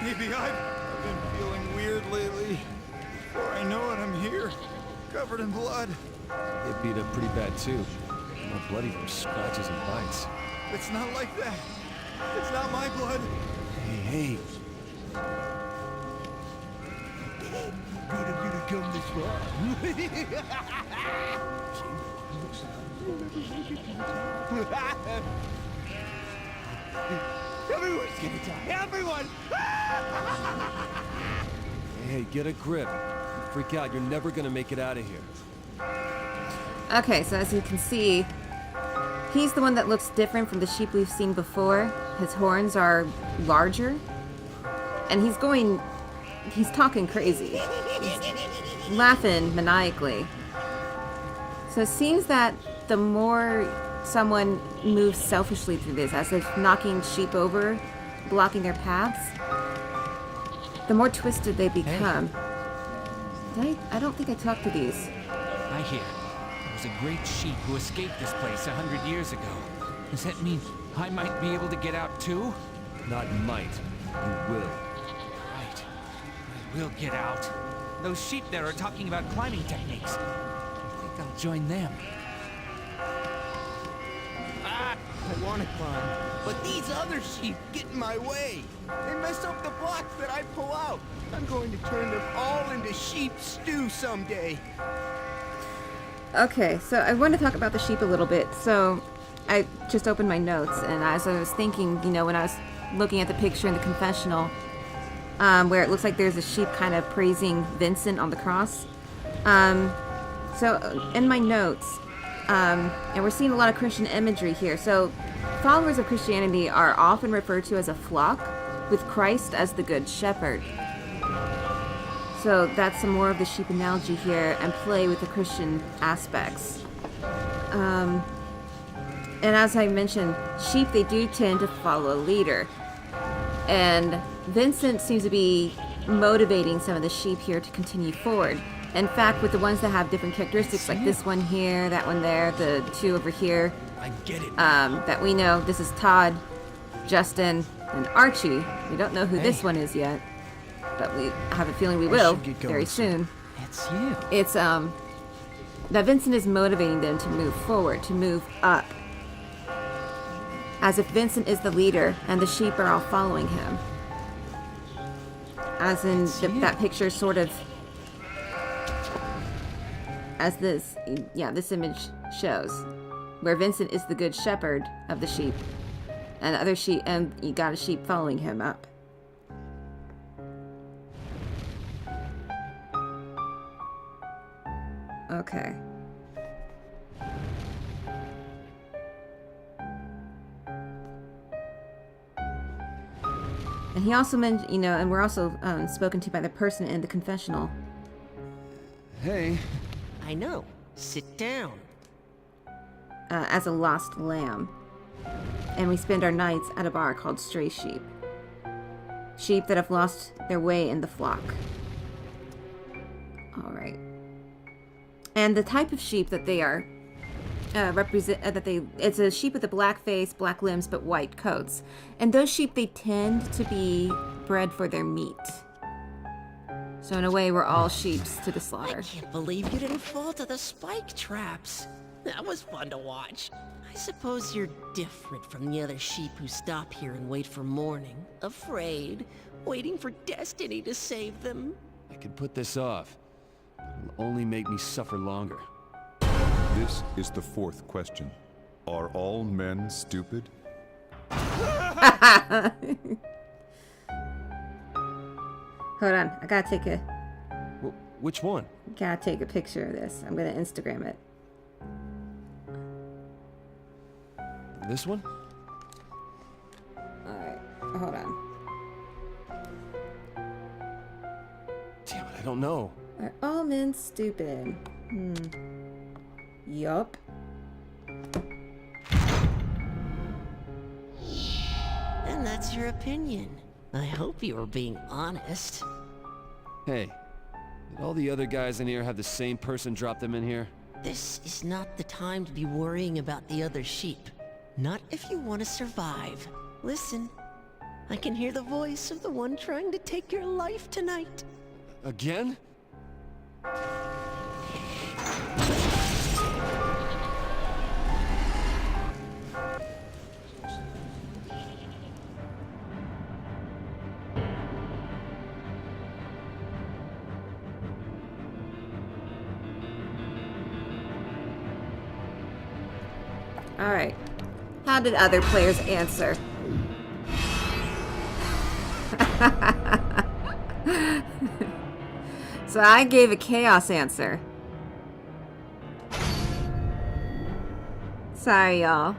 Maybe I've been feeling weird lately. Before I know it, I'm here, covered in blood. Get beat up pretty bad too. All bloody from scratches and bites. It's not like that. It's not my blood. Hey. Good of you to come this far. Everyone's gonna die. Everyone! Hey, get a grip. You freak out, you're never gonna make it out of here. Okay, so as you can see, he's the one that looks different from the sheep we've seen before. His horns are larger. And he's talking crazy. He's laughing maniacally. So it seems that the more someone moves selfishly through this, as if knocking sheep over, blocking their paths, the more twisted they become. Hey. I don't think I talked to these. I hear there was a great sheep who escaped this place 100 years ago. Does that mean I might be able to get out too? Not might. You will. Right. I will get out. Those sheep there are talking about climbing techniques. I think I'll join them. I want to climb, but these other sheep get in my way. They mess up the blocks that I pull out. I'm going to turn them all into sheep stew someday. Okay, so I want to talk about the sheep a little bit. So I just opened my notes, and as I was thinking, you know, when I was looking at the picture in the confessional, where it looks like there's a sheep kind of praising Vincent on the cross. So in my notes, and we're seeing a lot of Christian imagery here. So followers of Christianity are often referred to as a flock, with Christ as the good shepherd. So that's some more of the sheep analogy here, and play with the Christian aspects. And as I mentioned, sheep, they do tend to follow a leader. And Vincent seems to be motivating some of the sheep here to continue forward. In fact, with the ones that have different characteristics, like this one here, that one there, the two over here, I get it. that we know, this is Todd, Justin, and Archie. We don't know who this one is yet, but we have a feeling we will very soon. It's you. It's, that Vincent is motivating them to move forward, to move up. As if Vincent is the leader and the sheep are all following him. As in that picture sort of, as this image shows, where Vincent is the good shepherd of the sheep, and the other sheep, and you got a sheep following him up. Okay. And he also mentioned, you know, and we're also spoken to by the person in the confessional. Hey. I know. Sit down. As a lost lamb. And we spend our nights at a bar called Stray Sheep. Sheep that have lost their way in the flock. Alright. And the type of sheep that they are it's a sheep with a black face, black limbs, but white coats. And those sheep, they tend to be bred for their meat. So in a way, we're all sheeps to the slaughter. I can't believe you didn't fall to the spike traps. That was fun to watch. I suppose you're different from the other sheep who stop here and wait for morning. Afraid, waiting for destiny to save them. I could put this off. It'll only make me suffer longer. This is the fourth question. Are all men stupid? Hold on, I gotta take a... Which one? Gotta take a picture of this. I'm gonna Instagram it. This one? Alright, hold on. Damn it, I don't know. Are all men stupid? Yup. And that's your opinion. I hope you were being honest. Hey, did all the other guys in here have the same person drop them in here? This is not the time to be worrying about the other sheep. Not if you want to survive. Listen, I can hear the voice of the one trying to take your life tonight. Again? Alright. How did other players answer? So I gave a chaos answer. Sorry, y'all.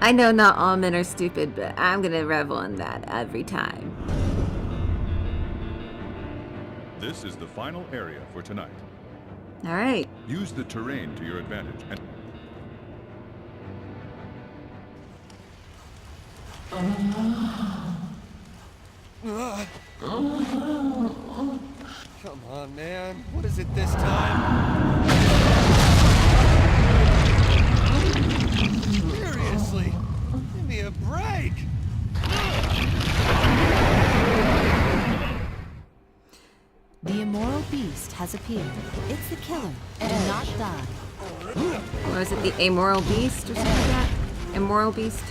I know not all men are stupid, but I'm gonna revel in that every time. This is the final area for tonight. Alright. Use the terrain to your advantage and... Come on, man. What is it this time? Seriously? Give me a break! The immoral beast has appeared. It's the killer. Do not die. What was it, the amoral beast or something like that? Immoral beast?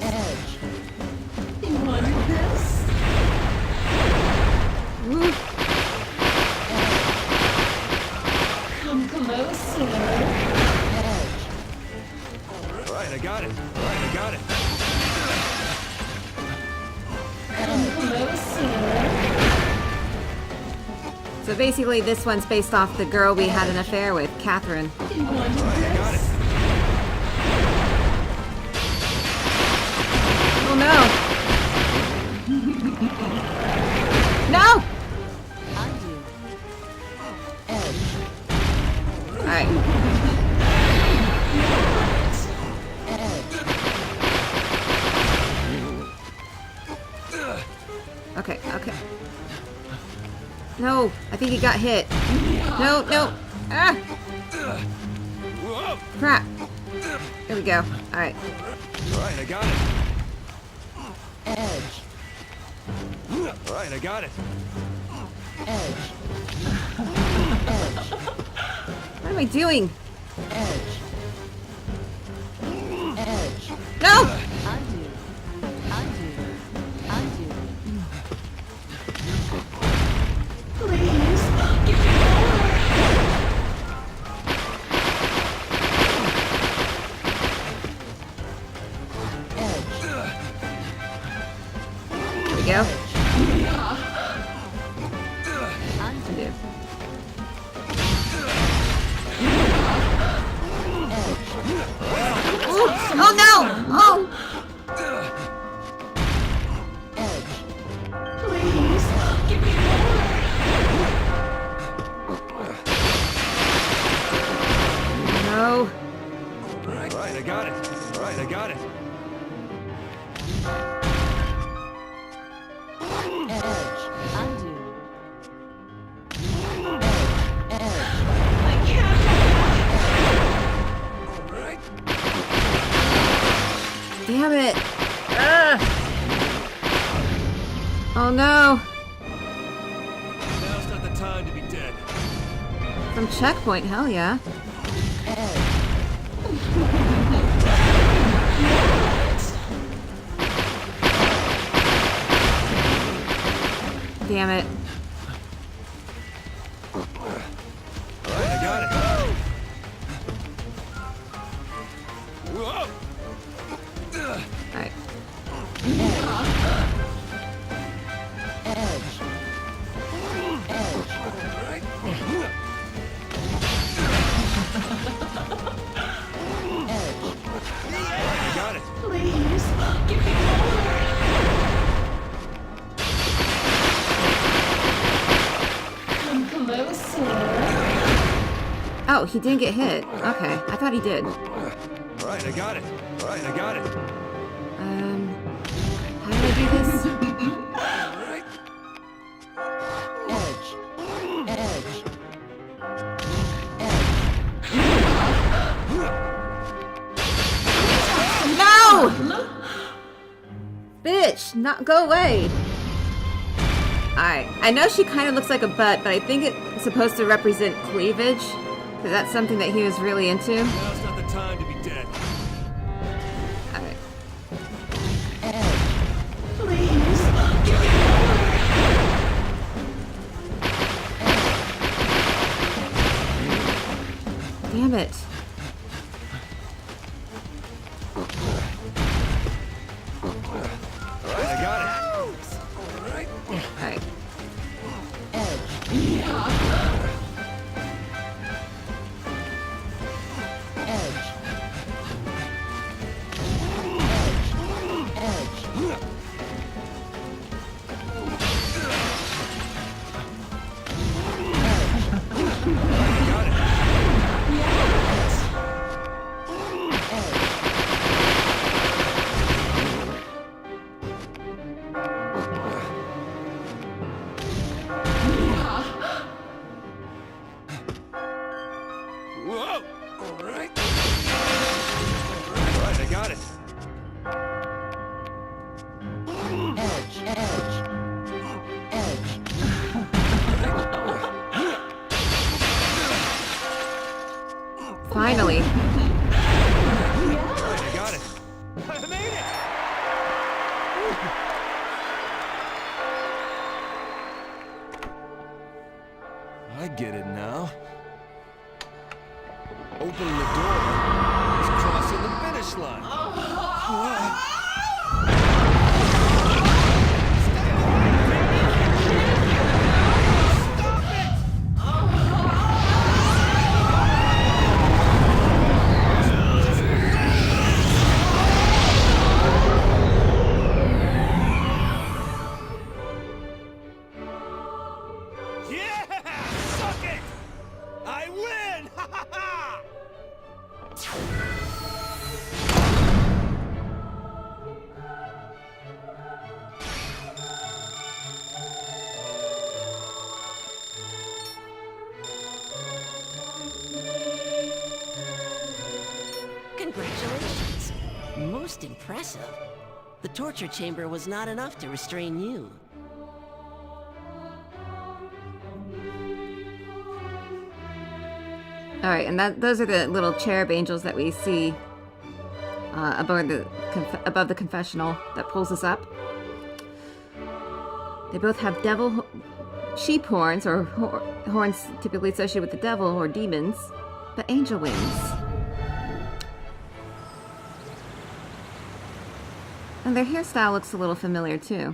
Edge. You wanted this? Come closer. Edge. Alright, I got it. Alright, I got it. Come closer. So basically this one's based off the girl we had an affair with, Katherine. You wanted this? Oh no! No, I think he got hit. No, no. Ah! Crap. There we go. Alright. Alright, I got it. Edge. Alright, I got it. Edge. What am I doing? Edge. Edge. No! Undo. Undo. Undo. Please, give me There we go. Undo. Ooh. Oh no! Oh! Please, give me No. Alright, I got it. Alright, I got it. Edge. Undo. I can't. Damn it! Ugh. Oh no! Now's not the time to be dead. Some checkpoint, hell yeah. Damn it. Alright, I got it. Whoa! Alright. I got it. Please, give me Come closer. Oh, he didn't get hit. Okay, I thought he did. Alright, I got it. Alright, I got it. How do I do this? No! Bitch, not go away. Alright, I know she kind of looks like a butt, but I think it's supposed to represent cleavage, because that's something that he was really into. Now's not the time to be dead. Alright. Please, give me Damn it. Alright, I got it. Alright. Whoa! Alright. Alright, I got it. Finally. Alright, I got it. I made it! I get it now. Opening the door is crossing the finish line. Congratulations. Most impressive. The torture chamber was not enough to restrain you. All right, and those are the little cherub angels that we see above the confessional that pulls us up. They both have sheep horns, or horns typically associated with the devil or demons, but angel wings. And their hairstyle looks a little familiar too.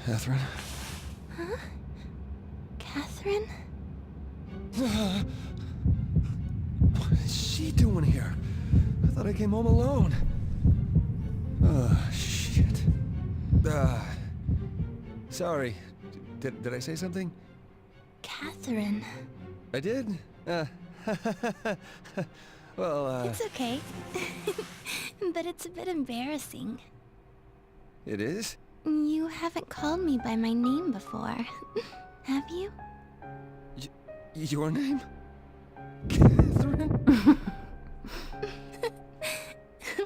Katherine? Huh? Catherine? What is she doing here? I thought I came home alone. Shit. Sorry. Did I say something? Catherine. I did? Well, It's okay. But it's a bit embarrassing. It is? You haven't called me by my name before. Have you? Your name? Katherine?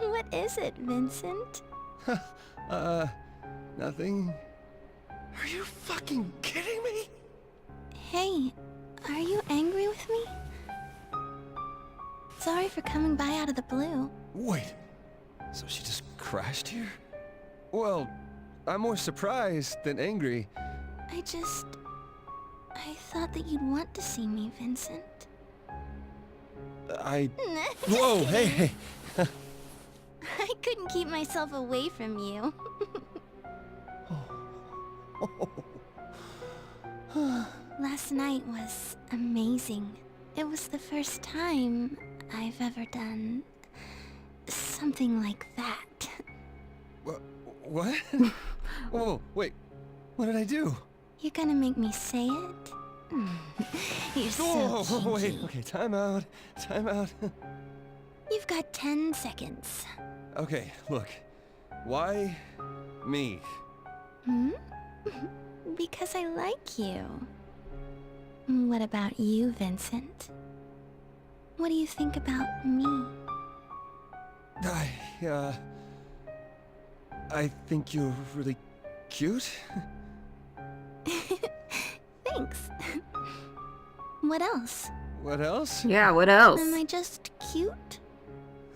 What is it, Vincent? Nothing. Are you fucking kidding me? Hey, are you angry with me? Sorry for coming by out of the blue. Wait, so she just crashed here? Well, I'm more surprised than angry. I thought that you'd want to see me, Vincent. Whoa, hey! I couldn't keep myself away from you. Last night was amazing. It was the first time I've ever done something like that. What? Whoa, wait. What did I do? You're gonna make me say it? You're so kinky. Wait, okay, time out. You've got 10 seconds. Okay, look. Why me? Because I like you. What about you, Vincent? What do you think about me? I think you're really cute. Thanks. What else? What else? Yeah, what else? Am I just cute?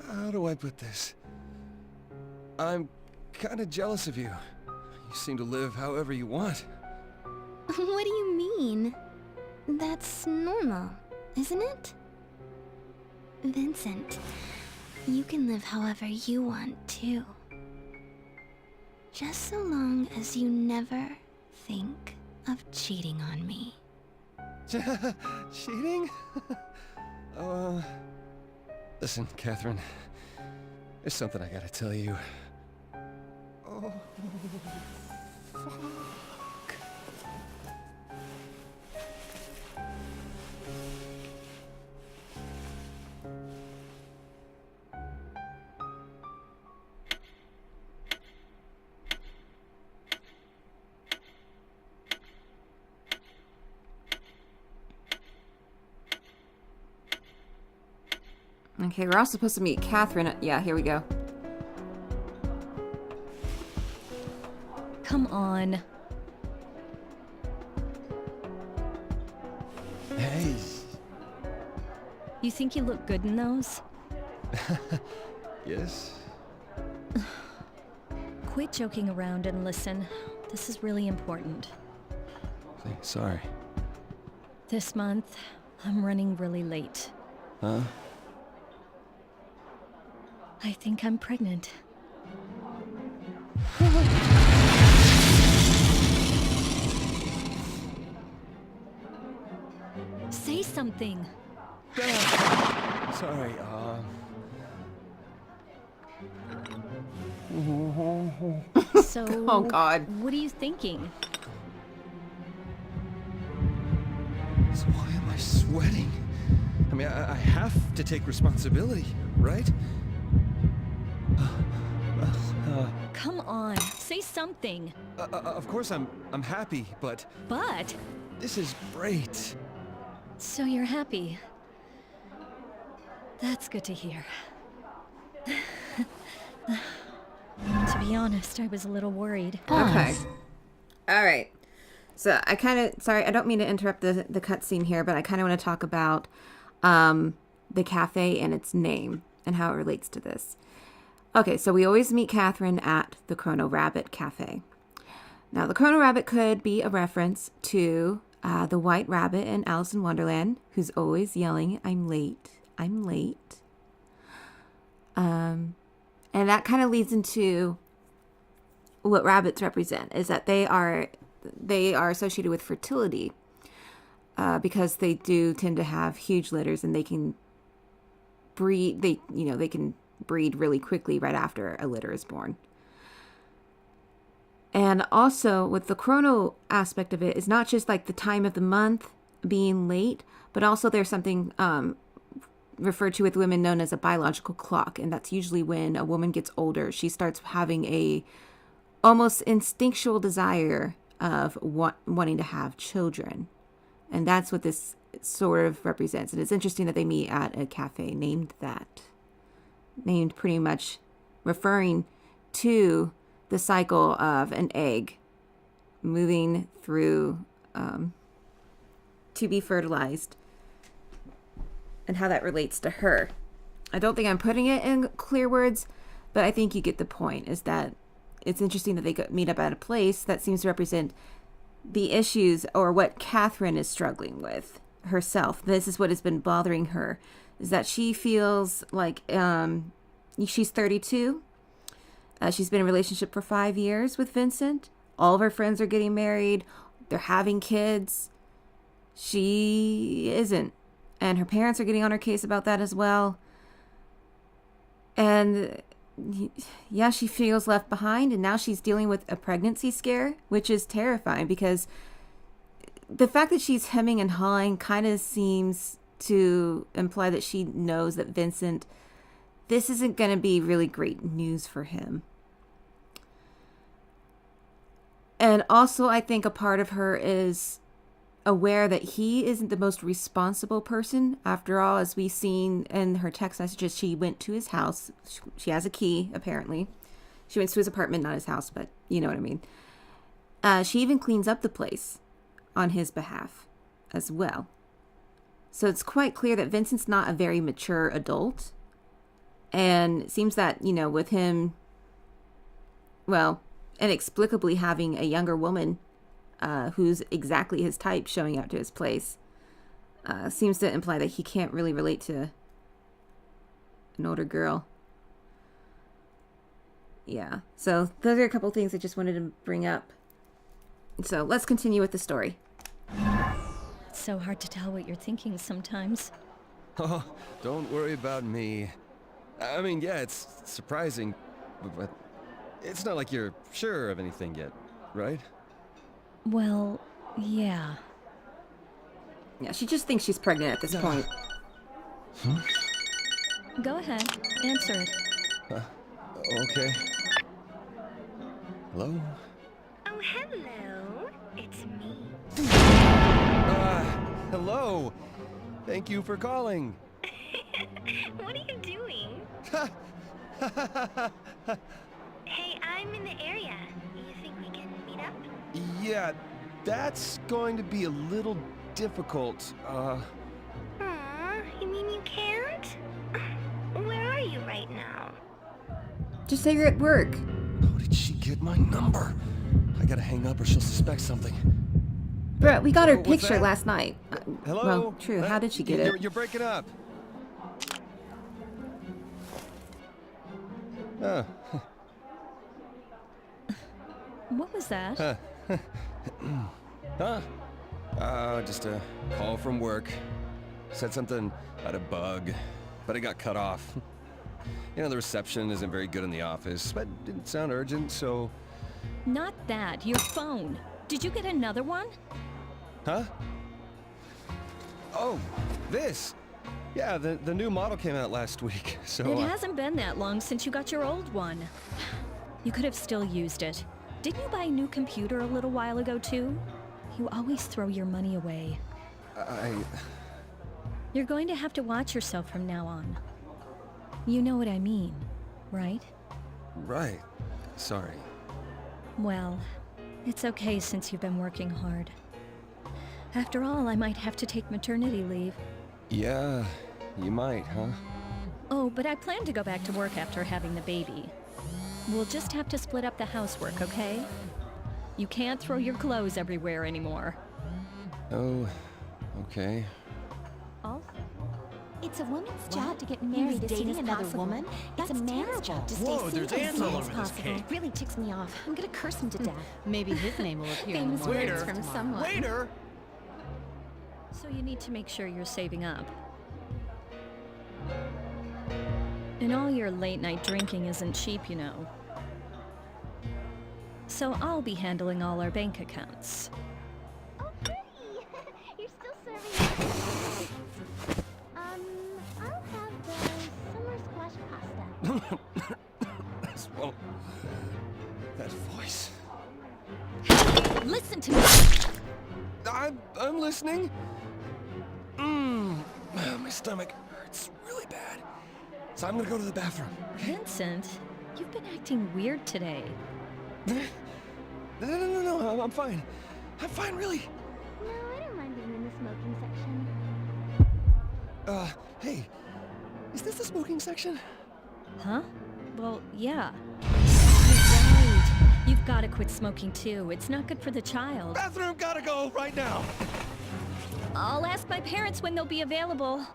How do I put this? I'm kind of jealous of you. You seem to live however you want. What do you mean? That's normal, isn't it? Vincent, you can live however you want too. Just so long as you never think of cheating on me. Cheating? Listen, Katherine. There's something I gotta tell you. Oh, fuck. Okay, we're also supposed to meet Katherine. Yeah, here we go. Come on. Hey. You think you look good in those? Yes? Quit joking around and listen. This is really important. Sorry. This month, I'm running really late. Huh? I think I'm pregnant. Say something. Sorry, So, oh God. What are you thinking? So why am I sweating? mean, I have to take responsibility, right? Come on, say something. Of course I'm happy, but... But? This is great. So you're happy. That's good to hear. To be honest, I was a little worried. Okay. All right. So I kind of, sorry, I don't mean to interrupt the cutscene here, but I kind of want to talk about the cafe and its name and how it relates to this. Okay, so we always meet Katherine at the Chrono Rabbit Cafe. Now, the Chrono Rabbit could be a reference to the White Rabbit in Alice in Wonderland, who's always yelling, "I'm late, I'm late." And that kind of leads into what rabbits represent, is that they are associated with fertility because they do tend to have huge litters and they can breed. They can breed really quickly right after a litter is born. And also with the chrono aspect of it, is not just like the time of the month being late, but also there's something referred to with women known as a biological clock, and that's usually when a woman gets older, she starts having a almost instinctual desire of wanting to have children. And that's what this sort of represents. And it's interesting that they meet at a cafe named pretty much referring to the cycle of an egg moving through to be fertilized and how that relates to her. I don't think I'm putting it in clear words, but I think you get the point, is that it's interesting that they meet up at a place that seems to represent the issues or what Katherine is struggling with herself. This is what has been bothering her, is that she feels like she's 32. She's been in a relationship for 5 years with Vincent. All of her friends are getting married. They're having kids. She isn't. And her parents are getting on her case about that as well. And yeah, she feels left behind. And now she's dealing with a pregnancy scare, which is terrifying because the fact that she's hemming and hawing kind of seems to imply that she knows that Vincent, this isn't going to be really great news for him. And also, I think a part of her is aware that he isn't the most responsible person. After all, as we've seen in her text messages, she went to his house. She has a key, apparently. She went to his apartment, not his house, but you know what I mean. She even cleans up the place on his behalf as well. So it's quite clear that Vincent's not a very mature adult. And it seems that, with him, well, inexplicably having a younger woman who's exactly his type showing up to his place, seems to imply that he can't really relate to an older girl. Yeah, so those are a couple things I just wanted to bring up. So let's continue with the story. It's so hard to tell what you're thinking sometimes. Oh, don't worry about me. I mean, yeah, it's surprising, but it's not like you're sure of anything yet, right? Well, yeah. Yeah, she just thinks she's pregnant at this point. Go ahead, answer it. Okay. Hello? Oh, hello. It's me. Hello. Thank you for calling. What are you doing? Hey, I'm in the area. You think we can meet up? Yeah, that's going to be a little difficult. Aw, you mean you can't? Where are you right now? Just say you're at work. How did she get my number? I gotta hang up or she'll suspect something. Bro, we got her What's picture that? last night. Hello? Well, true. How did she get it? You're breaking up. Oh. What was that? Huh? Just a call from work. Said something about a bug, but it got cut off. The reception isn't very good in the office, but it didn't sound urgent, so... Not that, your phone. Did you get another one? Huh? Oh, this. Yeah, the new model came out last week, so... It hasn't been that long since you got your old one. You could have still used it. Didn't you buy a new computer a little while ago, too? You always throw your money away. You're going to have to watch yourself from now on. You know what I mean, right? Right. Sorry. Well, it's okay since you've been working hard. After all, I might have to take maternity leave. Yeah, you might, huh? Oh, but I plan to go back to work after having the baby. We'll just have to split up the housework, okay? You can't throw your clothes everywhere anymore. Oh, okay. Also, it's a woman's job to get married as soon as another woman. It's a man's job to stay single as long as possible. It really ticks me off. I'm gonna curse him to death. Maybe his name will appear in the Famous morning words from someone. Waiter! So you need to make sure you're saving up. And all your late-night drinking isn't cheap, you know. So I'll be handling all our bank accounts. Oh, goody! You're still serving. I'll have the summer squash pasta. Well, that voice. Listen to me! I'm listening. My stomach hurts really bad. So I'm gonna go to the bathroom. Vincent, you've been acting weird today. No, I'm fine. I'm fine, really. No, I don't mind being in the smoking section. Hey, is this the smoking section? Huh? Well, yeah. You're right. You've got to quit smoking too. It's not good for the child. Bathroom gotta go right now. I'll ask my parents when they'll be available.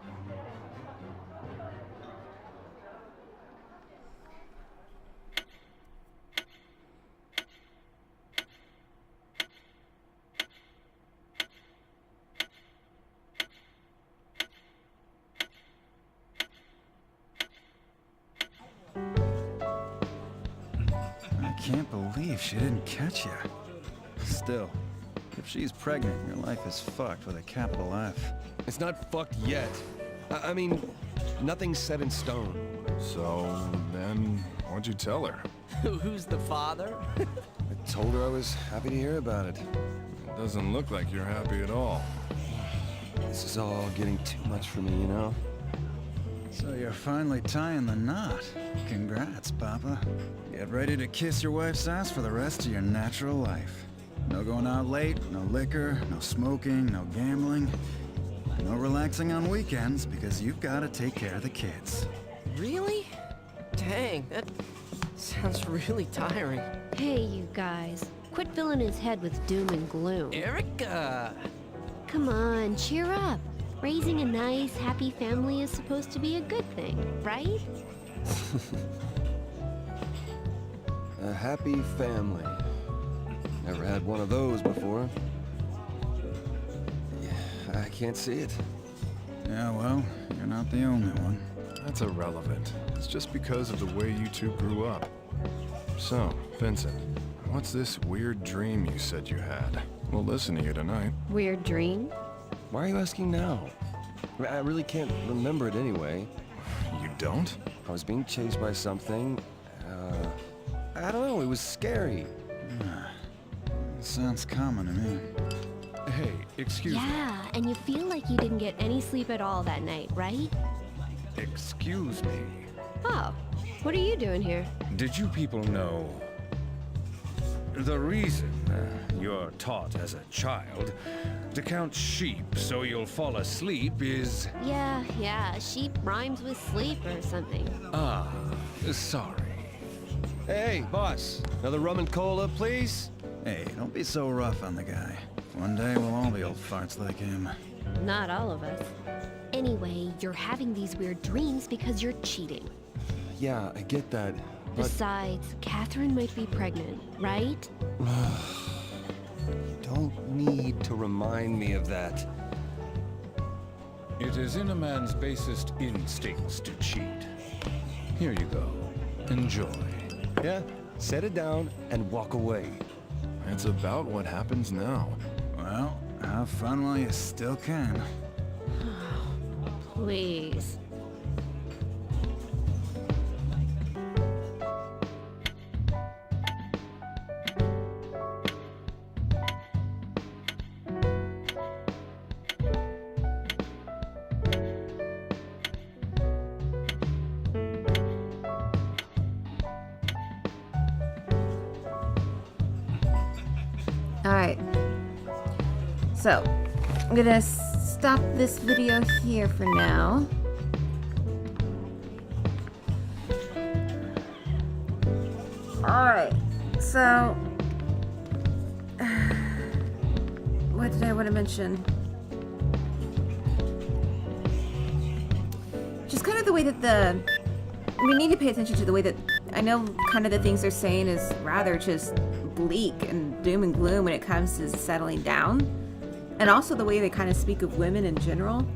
I can't believe she didn't catch you. Still, if she's pregnant, your life is fucked with a capital F. It's not fucked yet. I mean, nothing's set in stone. So, then, what'd you tell her? Who's the father? I told her I was happy to hear about it. It doesn't look like you're happy at all. This is all getting too much for me, you know? So you're finally tying the knot. Congrats, Papa. Get ready to kiss your wife's ass for the rest of your natural life. No going out late, no liquor, no smoking, no gambling. No relaxing on weekends because you've got to take care of the kids. Really? Dang, that sounds really tiring. Hey, you guys. Quit filling his head with doom and gloom. Erica! Come on, cheer up. Raising a nice, happy family is supposed to be a good thing, right? A happy family. Never had one of those before. Yeah, I can't see it. Yeah, well, you're not the only one. That's irrelevant. It's just because of the way you two grew up. So, Vincent, what's this weird dream you said you had? We'll listen to you tonight. Weird dream? Why are you asking now? I really can't remember it anyway. You don't? I was being chased by something. I don't know, it was scary. Sounds common to me. Hey, excuse me. Yeah, and you feel like you didn't get any sleep at all that night, right? Excuse me. Oh, what are you doing here? Did you people know the reason you're taught as a child to count sheep so you'll fall asleep is... Yeah, sheep rhymes with sleep or something. Ah, sorry. Hey, boss, another rum and cola, please? Hey, don't be so rough on the guy. One day we'll all be old farts like him. Not all of us. Anyway, you're having these weird dreams because you're cheating. Yeah, I get that, but... Besides, Katherine might be pregnant, right? Don't need to remind me of that. It is in a man's basest instincts to cheat. Here you go. Enjoy. Yeah, set it down and walk away. It's about what happens now. Well, have fun while you still can. Please. Alright. So, I'm gonna stop this video here for now. Alright. So, what did I want to mention? Just kind of the way that we need to pay attention to the way that, I know kind of the things they're saying is rather just bleak and doom and gloom when it comes to settling down. And also the way they kind of speak of women in general.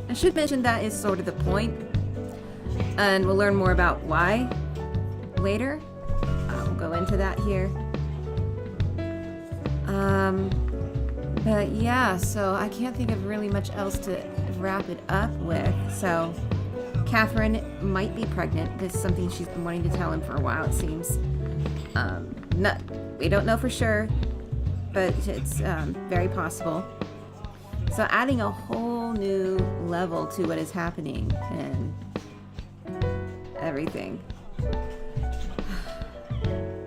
I should mention that is sort of the point. And we'll learn more about why later. We'll go into that here. But yeah, so I can't think of really much else to wrap it up with. So Katherine might be pregnant. This is something she's been wanting to tell him for a while, it seems. We don't know for sure, but it's very possible. So adding a whole new level to what is happening and everything.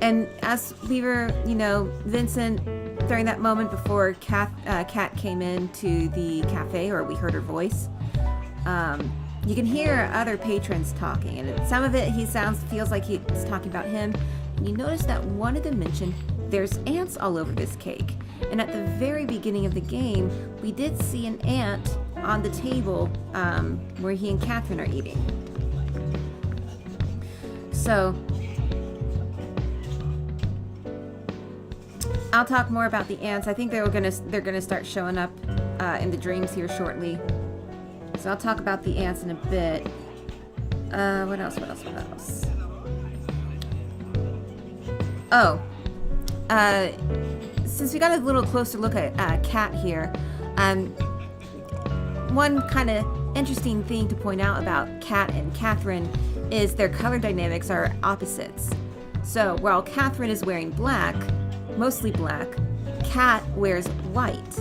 And as we were, Vincent, during that moment before Kat came into the cafe, or we heard her voice, you can hear other patrons talking, and some of it feels like he's talking about him. And you notice that one of them mentioned there's ants all over this cake. And at the very beginning of the game, we did see an ant on the table where he and Katherine are eating. So I'll talk more about the ants. I think they're gonna start showing up in the dreams here shortly. So I'll talk about the ants in a bit. What else? Oh, since we got a little closer look at Kat here, one kind of interesting thing to point out about Kat and Katherine is their color dynamics are opposites. So while Katherine is wearing black, mostly black, Kat wears white.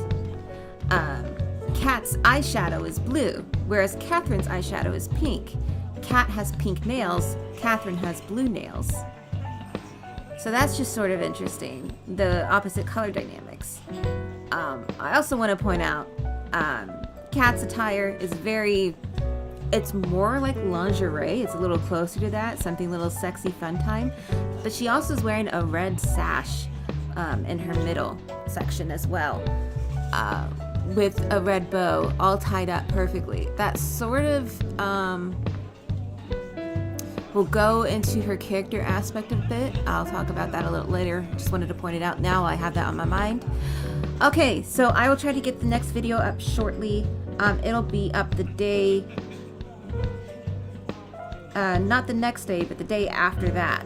Kat's eyeshadow is blue, whereas Katherine's eyeshadow is pink. Kat has pink nails, Katherine has blue nails. So that's just sort of interesting, the opposite color dynamics. I also want to point out, Kat's attire is it's more like lingerie. It's a little closer to that, something a little sexy fun time. But she also is wearing a red sash in her middle section as well, with a red bow all tied up perfectly. That sort of will go into her character aspect a bit. I'll talk about that a little later. Just wanted to point it out now. I have that on my mind. Okay, so I will try to get the next video up shortly. It'll be up the day, not the next day, but the day after that.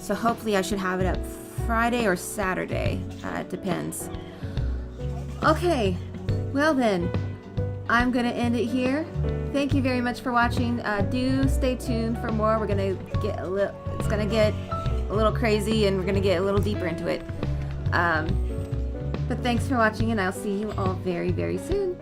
So hopefully I should have it up Friday or Saturday. It depends. Okay, well then, I'm gonna end it here. Thank you very much for watching. Do stay tuned for more. We're gonna get it's gonna get a little crazy, and we're gonna get a little deeper into it. But thanks for watching, and I'll see you all very, very soon.